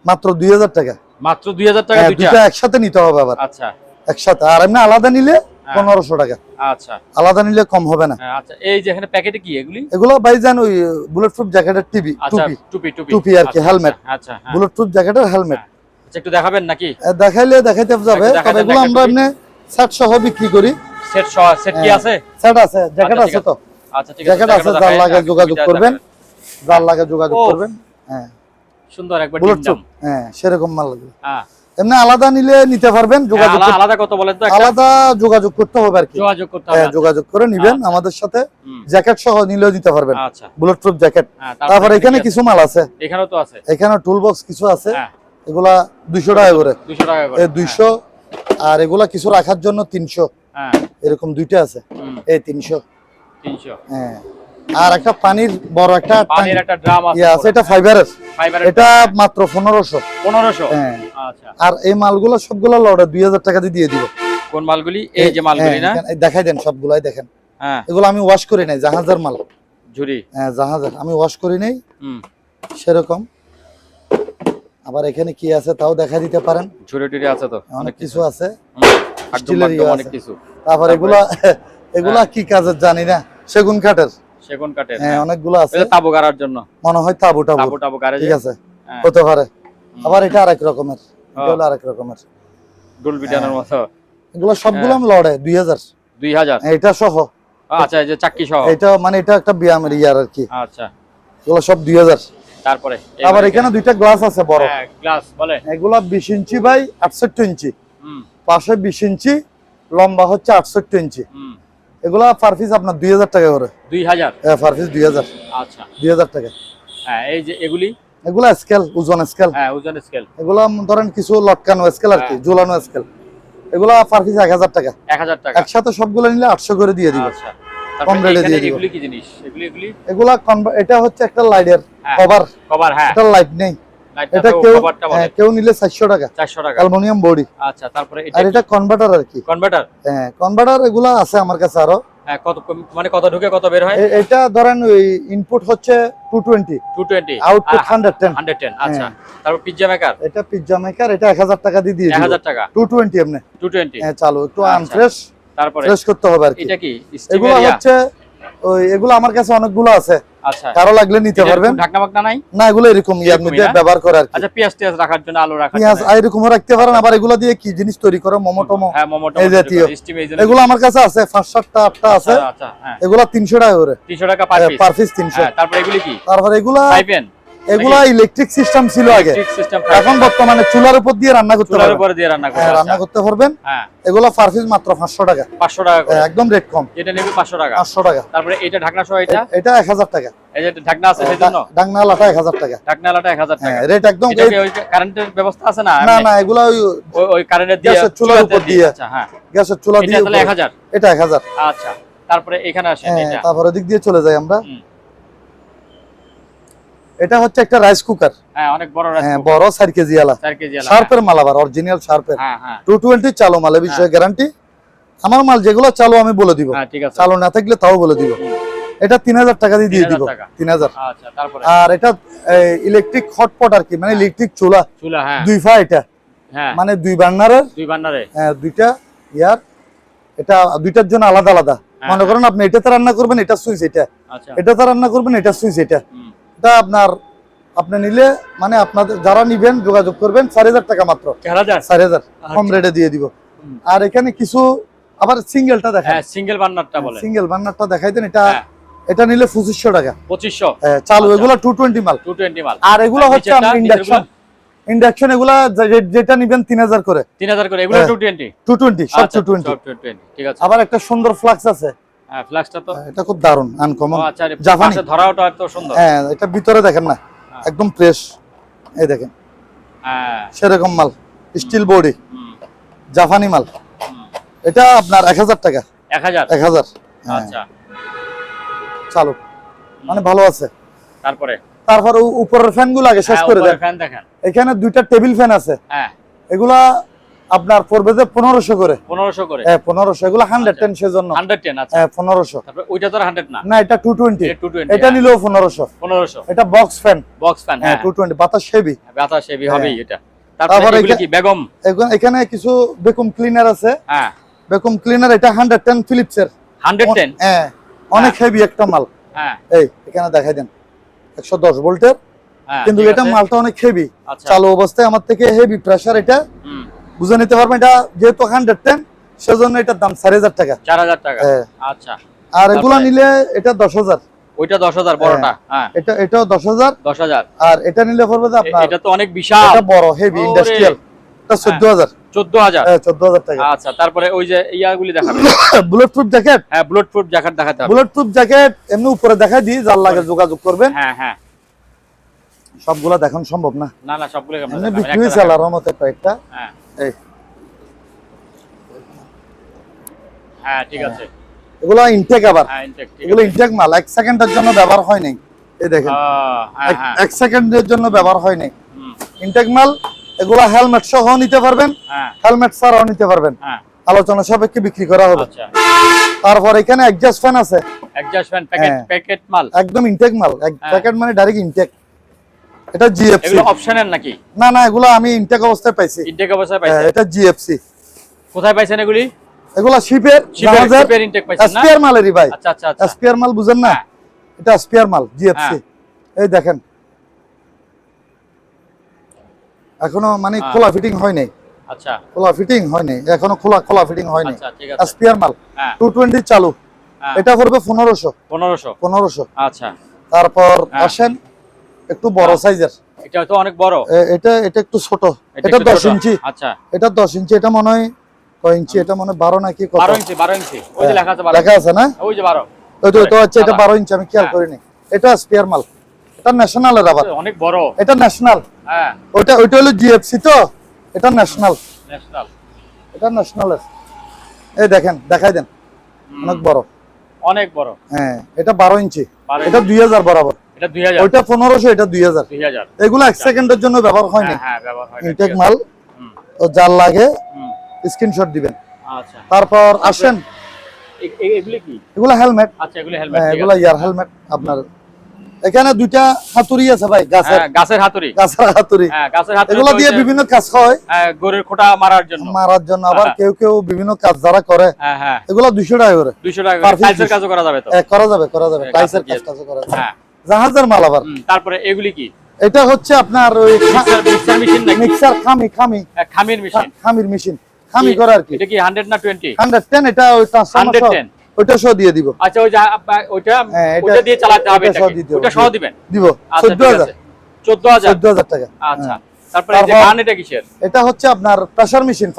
মাত্র 2000 টাকা। মাত্র 2000 টাকা দুইটা? দুইটা একসাথে নিতে হবে আবার। আচ্ছা, একসাথে। আর এমনি আলাদা নিলে 1500 টাকা। আচ্ছা, আলাদা নিলে কম হবে না। আচ্ছা, এই যে এখানে প্যাকেটে কি এগুলি? এগুলো ভাইজান ওই বুলেট প্রুফ জ্যাকেটের টিভি, টুপি আর কি, হেলমেট, আচ্ছা, বুলেট প্রুফ জ্যাকেটের হেলমেট। আচ্ছা, একটু দেখাবেন নাকি? দেখাইলে দেখাইতে যাবে, তবে এগুলো আমরা এমনি সেট সহ বিক্রি করি। সেট সহ? সেট কি আছে? সেট আছে, জ্যাকেট আছে তো। আচ্ছা, ঠিক আছে, জ্যাকেট আছে, যার লাগে যোগাযোগ করবেন, যার লাগে যোগাযোগ করবেন। হ্যাঁ, সুন্দর একবার বুলেট ডিম দাম। হ্যাঁ, সেরকম মাল লাগবে। হ্যাঁ, এমনি আলাদা নিলে নিতে পারবেন, যোগাযোগ আলাদা কত বলেন তো? আলাদা যোগাযোগ করতে হবে আর কি, যোগাযোগ করতে হবে। যোগাযোগ করে নিবেন আমাদের সাথে, জ্যাকেট সহ নিলেও দিতে পারবেন। আচ্ছা, বুলেট প্রুফ জ্যাকেট। তারপর এখানে কিছু মাল আছে, এখানেও তো আছে, এখানে টুল বক্স কিছু আছে, এগুলা 200 টাকা করে। 200 টাকা করে, 200। আর এগুলা কিছু রাখার জন্য 300। হ্যাঁ, এরকম দুইটা আছে, এই 300। 300। হ্যাঁ, আর একটা পানির বড় একটা পানির একটা ড্রাম আছে, এটা ফাইবারের, এটা মাত্র 1500। 1500? হ্যাঁ। আচ্ছা। আর এই মালগুলো সবগুলো লড়ে 2000 টাকা দিয়ে দিব। কোন মালগুলি? এই যে মালগুলি না? দেখাই দেন, সবগুলাই দেখেন। হ্যাঁ, এগুলো আমি ওয়াশ করি নাই, জাহাজের মাল, ঝুরি। হ্যাঁ, জাহাজের, আমি ওয়াশ করি নাই। সেরকম। আবার এখানে কি আছে তাও দেখা দিতে পারেন। ঝুরি টুরি আছে তো, অনেক কিছু আছে, স্টিলের অনেক কিছু। তারপর এগুলা কি কাজের জানি না, সেগুন কাঠের। সেগুন কাঠের, হ্যাঁ, অনেকগুলো আছে। এটা তাবু গাড়ার জন্য মনে হয়, তাবু গাড়ে, ঠিক আছে, হতে পারে। আবার এটা আরেক রকমের, এটা হলো আরেক রকমের ডুল বিটানোর মতো। এগুলো সবগুলো লড়ে 2000। 2000 এটা সহ। আচ্ছা, এই যে চাক্কি সহ। এটা মানে এটা একটা ব্যায়ামের ইয়ার আর কি। আচ্ছা, এগুলো সব 2000। তারপরে আবার এখানে দুইটা গ্লাস আছে বড়। হ্যাঁ, গ্লাস বলে। এগুলা 20 ইঞ্চি বাই 68 ইঞ্চি, পাশে 20 ইঞ্চি, লম্বা হচ্ছে 68 ইঞ্চি। এগুলা পার পিস আপনার 2000 টাকা করে। 2000? হ্যাঁ, পার পিস 2000। আচ্ছা, 2000 টাকা। হ্যাঁ, এই যে এগুলি, এগুলা স্কেল, ওজন স্কেল। হ্যাঁ, ওজন স্কেল। এগুলা ধরেন কিছু লটকানো স্কেল আর কি, ঝুলানো স্কেল। এগুলা পার পিস 1000 টাকা। 1000 টাকা। একসাথে সবগুলো নিলে 800 করে দিয়ে দিব। আচ্ছা, কম রেটে দিয়ে দিব। এগুলি কি জিনিস? এগুলি এগুলা এটা হচ্ছে একটা লাইটের কভার। হ্যাঁ, এটা লাইট নেই, এটা কেউ নিলে 400 টাকা। 400 টাকা, অ্যালুমিনিয়াম বডি। আচ্ছা, তারপরে আর এটা কনভার্টার আর কি। কনভার্টার? হ্যাঁ, কনভার্টার এগুলা আছে আমার কাছে আরো। হ্যাঁ, কত মানে কত ঢুকে কত বের হয়? এটা ধরেন ওই ইনপুট হচ্ছে 220, আউটপুট 110। আচ্ছা, তারপর পিজ্জা মেকার? এটা পিজ্জা মেকার, এটা 1000 টাকা দিয়ে দিই। 1000 টাকা। 220 এমনি। 220। হ্যাঁ, চালু একটু আনফ্রেশ, তারপরে ফ্রেশ করতে হবে আর কি। এটা কি এগুলো হচ্ছে ওই, এগুলো আমার কাছে অনেকগুলো আছে। আচ্ছা, কারো লাগলে নিতে পারবেন। ঢাকনা বাকনা নাই? না, এগুলো এরকম ইয়ার মধ্যে ব্যবহার করে আর কি। আচ্ছা, পেঁয়াজ টিয়াজ রাখার জন্য, আলু রাখার জন্য পেঁয়াজ এরকমও রাখতে পারেন। আবার এগুলো দিয়ে কি জিনিস তৈরি করে, মোমো টোমো, হ্যাঁ, মোমো এই জাতীয়। এগুলো আমার কাছে আছে 5-7টা 8টা আছে। আচ্ছা, হ্যাঁ, এগুলো 300 টাকা করে। 300 টাকা পার পিস। 300। তারপর এগুলি কি? তারপর এগুলা পাইপেন? এগুলা ইলেকট্রিক সিস্টেম ছিল আগে, এখন বর্তমানে চুলার উপর দিয়ে রান্না করতে পারবেন। চুলার উপর দিয়ে রান্না করতে পারবেন। হ্যাঁ, এগুলা পার পিস মাত্র 500 টাকা। 500 টাকা করে, একদম রেট কম। এটা নেবে 500 টাকা। 500 টাকা। তারপরে এটা ঢাকনা সহ, এটা 1000 টাকা। এই যে ঢাকনা আছে সেজন্য, ঢাকনা আলাদা 1000 টাকা। ঢাকনা আলাদা 1000 টাকা। রেট একদম। এটা কি ওই কারেন্টের ব্যবস্থা আছে না? না না, এগুলা ওই কারেন্টের দিয়ে, গ্যাসের চুলার উপর দিয়ে। আচ্ছা, হ্যাঁ, গ্যাসের চুলা দিয়ে। এটা তাহলে 1000? এটা 1000। আচ্ছা, তারপরে এখানে আসেন, এটা তারপরে দিক দিয়ে চলে যাই আমরা। এটা হচ্ছে একটা রাইস কুকার। হ্যাঁ, অনেক বড় রাইস কুকার। হ্যাঁ, বড় 4 কেজি আলা। 4 কেজি আলা। শার্পের মাল, আবার অরিজিনাল শার্পের। হ্যাঁ, হ্যাঁ, 220 চালু মালে বিষয়ে গ্যারান্টি। আমার মাল যেগুলো চালু আমি বলে দিব। হ্যাঁ, ঠিক আছে। চালু না থাকলে তাও বলে দিব। এটা 3000 টাকা দিয়ে দিব। 3000। আচ্ছা, তারপরে আর এটা ইলেকট্রিক হটপট আর কি, মানে ইলেকট্রিক চুলা। হ্যাঁ, 2 ফা এটা। হ্যাঁ, মানে 2 বার্নারের। 2 বার্নারে। হ্যাঁ, দুইটা ইয়ার। এটা দুইটার জন্য আলাদা আলাদা। মনে করেন আপনি এটাতে রান্না করবেন, এটা সুইচ এটা। আচ্ছা, এটাতে রান্না করবেন, এটা সুইচ এটা। এটা আপনি নিলে মানে আপনাদের যারা নিবেন যোগাযোগ করবেন। 4000 টাকা মাত্র। 4000 কম রেটে দিয়ে দিব। আর এখানে কিছু আবার সিঙ্গেলটা দেখেন। হ্যাঁ, সিঙ্গেল বার্নারটা বলে। সিঙ্গেল বার্নারটা দেখাই দেন। এটা নিলে 2500 টাকা। 2500? হ্যাঁ, চালু। এগুলো 220 মাল। 220 মাল। আর এগুলো হচ্ছে আপনার ইন্ডাকশন এগুলা যেটা নিবেন 3000 করে। 3000 করে। এগুলো 220? 220 সব 220। ঠিক আছে। আবার একটা সুন্দর ফ্লাক্স আছে। হ্যাঁ, ফ্লাক্সটা তো এটা খুব দারুন, আনকমন। আচ্ছা, জাপানি ধরাওটা এত সুন্দর। হ্যাঁ, এটা ভিতরে দেখেন না, একদম ফ্রেশ। এই দেখেন। হ্যাঁ, সেরকম মাল, স্টিল বডি, জাপানি মাল। এটা আপনার 1000 টাকা। 1000? আচ্ছা, চালু, মানে ভালো আছে। তারপরে তারপর উপরের ফ্যান গুলো আগে শেষ করে দেন। ফ্যান দেখেন, এখানে দুইটা টেবিল ফ্যান আছে, এগুলা আপনার পড়বে যে 1500 করে। 1500 করে? হ্যাঁ 1500। এগুলা 110 সেজন্য 110। আচ্ছা হ্যাঁ 1500। তারপর ওইটা তো 100 না? না এটা 220। এটা 220। এটা নিলেও 1500। 1500। এটা বক্স ফ্যান। বক্স ফ্যান, হ্যাঁ 220 বাতাস হেভি। বাতাস হেভি হবেই এটা। তারপর এগুলো কি বেগম? এখানে কিছু বেকুম ক্লিনার আছে। হ্যাঁ বেকুম ক্লিনার, এটা 110 ফিলিপসের। 110? হ্যাঁ অনেক হেভি একটা মাল। হ্যাঁ এই এখানে দেখাই দেন 110 ভোল্টের, কিন্তু এটা মালটা অনেক হেভি। চালু অবস্থায় আমার থেকে হেভি প্রেসার, এটা বুঝে নিতে পারবেন। এটা যেহেতু 110 সেজন্য এটার দাম 4000 টাকা। 4000 টাকা। আচ্ছা। আর এগুলা নিলে এটা 10000। ওইটা 10000 বড়টা? হ্যাঁ এটাও 10000। 10000। আর এটা নিলে পড়বে যে আপনার, এটা তো অনেক বিশাল, এটা বড় হেভি ইন্ডাস্ট্রিয়াল, এটা 14000। 14000? হ্যাঁ 14000 টাকা। আচ্ছা তারপরে ওই যে ইয়াগুলি দেখাবেন, বুলেট প্রুফ জ্যাকেট। হ্যাঁ বুলেট প্রুফ জ্যাকেট দেখাতে হবে। বুলেট প্রুফ জ্যাকেট এমনি উপরে দেখাই দিই, যার লাগে যোগাযোগ করবেন। হ্যাঁ হ্যাঁ সবগুলা দেখানো সম্ভব না। না না সবগুলো এমনি বিক্রি হয়েছে আল্লাহর রহমতে কয়েকটা। হ্যাঁ এই হ্যাঁ ঠিক আছে। এগুলো ইনটেক, আবার হ্যাঁ ইনটেক। এগুলো ইনটেক মাল, 1 সেকেন্ডের জন্য ব্যবহার হয় নাই। এই দেখেন, হ্যাঁ হ্যাঁ 1 সেকেন্ডের জন্য ব্যবহার হয় নাই, ইনটেক মাল। এগুলো হেলমেট সহ নিতে পারবেন, হেলমেট ছাড়াও নিতে পারবেন। আলোচনা সাপেক্ষে বিক্রি করা হবে। আচ্ছা। তারপর এখানে এক্সজস্ট ফ্যান আছে। এক্সজস্ট ফ্যান প্যাকেট মাল? একদম ইনটেক মাল, প্যাকেট মানে ডাইরেক্ট ইনটেক। এটা জিএফসি। এগুলো অপশনাল নাকি? না না, এগুলো আমি ইনটেক অবস্থায় পাইছি। ইনটেক অবস্থায় পাইছেন? এটা জিএফসি। কোথায় পাইছেন এগুলি? এগুলো শিপের ইনটেক পাইছেন না? স্পেয়ার মালেরই ভাই। আচ্ছা আচ্ছা আচ্ছা। স্পেয়ার মাল বুঝেন না? এটা স্পেয়ার মাল জিএফসি। এই দেখেন এখনো মানে খোলা ফিটিং হয় নাই। আচ্ছা খোলা ফিটিং হয় নাই এখনো, খোলা ফিটিং হয় নাই। আচ্ছা ঠিক আছে। স্পেয়ার মাল 220 চালু। এটা পড়বে 1500। 1500। আচ্ছা। তারপর আসেন একটু বড় সাইজের। এটা তো অনেক বড়। এটা একটু ছোট, এটা 10 ইঞ্চি। আচ্ছা এটা 10 ইঞ্চি। এটা মনে হয় কয় ইঞ্চি? এটা মনে 12 নাকি কত? 12 ইঞ্চি। 12 ইঞ্চি ওই যে লেখা আছে 12। লেখা আছে না? ওই যে 12। ওই তো আচ্ছা, এটা 12 ইঞ্চি, আমি খেয়াল করিনি। এটা স্পেয়ার মাল, এটা ন্যাশনালের আবার অনেক বড়। এটা ন্যাশনাল। হ্যাঁ ওইটা হলো জিএফসি, তো এটা ন্যাশনাল। ন্যাশনাল, এটা ন্যাশনালের। এই দেখেন, দেখাই দেন, অনেক বড়, অনেক বড়। হ্যাঁ এটা 12 ইঞ্চি। এটা 2000 বরাবর। এটা 2000। ওইটা 1500, এটা 2000। 2000। এগুলো 1 সেকেন্ডের জন্য ব্যবহার হয় না। হ্যাঁ ব্যবহার হয় না। ইনটেক মাল। তো যার লাগে স্ক্রিনশট দিবেন। আচ্ছা। তারপর আসেন এগুলো কি? এগুলো হেলমেট। আচ্ছা এগুলো হেলমেট। এগুলো ইয়ার হেলমেট। আপনার এখানে দুইটা হাতুড়ি আছে ভাই, গাছের হাতুড়ি। গাছের হাতুড়ি। হ্যাঁ গাছের হাতুড়ি। এগুলো দিয়ে বিভিন্ন কাজ হয়, গরুর খোঁটা মারার জন্য। আবার কেউ বিভিন্ন কাজ যারা করে। হ্যাঁ হ্যাঁ এগুলো 200 টাকা করে। 200 টাকা করে। টাইলসের কাজও করা যাবে তো? করা যাবে টাইলসের কাজও করা যাবে। হ্যাঁ জাহাজের মাল আবার। তারপরে এগুলি কি? এটা হচ্ছে আপনার ওই মিক্সার মেশিন নাকি? মিক্সার খামির মেশিন। খামির মেশিন, খামি করা আর কি। এটা কি 100 না 20? 110। এটা ওই ট্রান্সফরমার 110। ওইটা সহ দিয়ে দিব। আচ্ছা ওইটা দিয়ে চালাতে হবে। ওইটা সহ দিবেন? দিব। 14000। 14000 টাকা। আচ্ছা। তারপরে এই যে গান, এটা কিসের? এটা হচ্ছে আপনার প্রেসার মেশিন,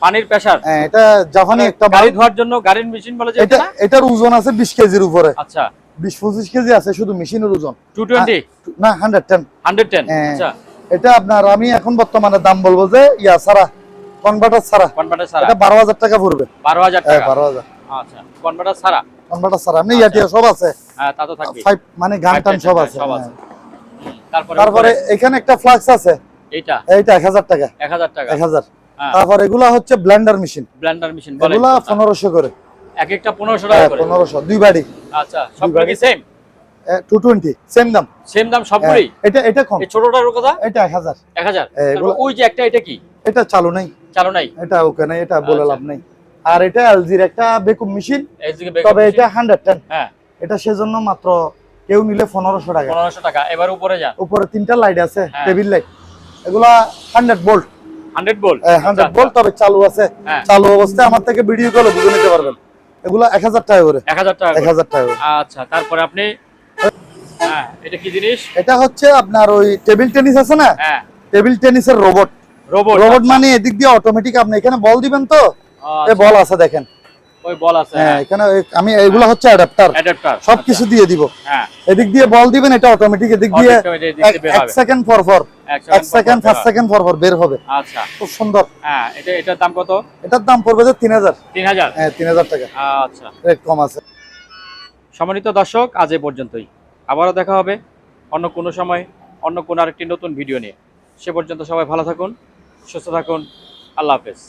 পানির প্রেসার। হ্যাঁ এটা জাপানি একটা গাড়ি ধোয়ার জন্য গাড়ির মেশিন বলে যে এটা। এটার ওজন আছে 20 কেজির উপরে। আচ্ছা 20-25 কেজি আছে শুধু মেশিনের ওজন। 220 না 110। 110। আচ্ছা এটা আপনার আমি এখন বর্তমানে দাম বলবো যে ইয়া সারা কনভার্টার সারা। এটা 12000 টাকা পড়বে। 12000 টাকা। 12000। আচ্ছা কনভার্টার সারা। আমি ইয়াটিয়া সব আছে। হ্যাঁ তা তো থাকবে। 5 মানে গান টান সব আছে। তারপরে এখানে একটা ফ্লাক্স আছে। এইটা 1000 টাকা। 1000 টাকা। 1000। তারপর এগুলা হচ্ছে ব্লেন্ডার মেশিন। বলে এগুলা 1500 করে। এক একটা 1500 টাকা করে। 1500 দুই বাড়ি। আচ্ছা সবগুলো কি সেম? 220 সেম দাম সবগুলোই। এটা কম। এই ছোটটার কথা? এটা 1000। 1000। ওই যে একটা, এটা কি? এটা চালু নাই। এটা ওকে নাই, এটা বলে লাভ নাই। আর এটা এলজির একটা বেকুম মেশিন, তবে এটা 110। হ্যাঁ এটা সেজন্য মাত্র কেউ নিলে 1500 টাকা। 1500 টাকা। এবার উপরে যান, উপরে 3টা লাইট আছে, টেবিল লাইট। এগুলা 100 ভোল্ট। 100 ভোল্ট। 100 ভোল্ট, তবে চালু আছে। চালু অবস্থায় আমার থেকে ভিডিও কলে বুঝে নিতে পারবেন। এগুলা 1000 টাকা করে। 1000 টাকা। 1000 টাকা। আচ্ছা তারপরে আপনি এটা কি জিনিস? এটা হচ্ছে আপনার ওই টেবিল টেনিস আছে না? হ্যাঁ টেবিল টেনিসের রোবট। মানে এদিক দিয়ে অটোমেটিক আপনি এখানে বল দিবেন, তো এই বল আছে দেখেন, ওই বল আছে। হ্যাঁ এখানে আমি এগুলা হচ্ছে অ্যাডাপ্টার সবকিছু দিয়ে দিব। হ্যাঁ এদিক দিয়ে বল দিবেন, এটা অটোমেটিক এদিক দিয়ে 1 সেকেন্ড পর 1 সেকেন্ড 5 সেকেন্ড পর বের হবে। আচ্ছা খুব সুন্দর। হ্যাঁ এটার দাম কত? এটার দাম পড়বে যে 3000। 3000। হ্যাঁ 3000 টাকা। আচ্ছা রেট কম আছে। সম্মানিত দর্শক, আজ এই পর্যন্তই। আবারও দেখা হবে অন্য কোনো সময় অন্য কোনো আরেকটি নতুন ভিডিও নিয়ে। সে পর্যন্ত সবাই ভালো থাকুন, সুস্থ থাকুন। আল্লাহ হাফেজ।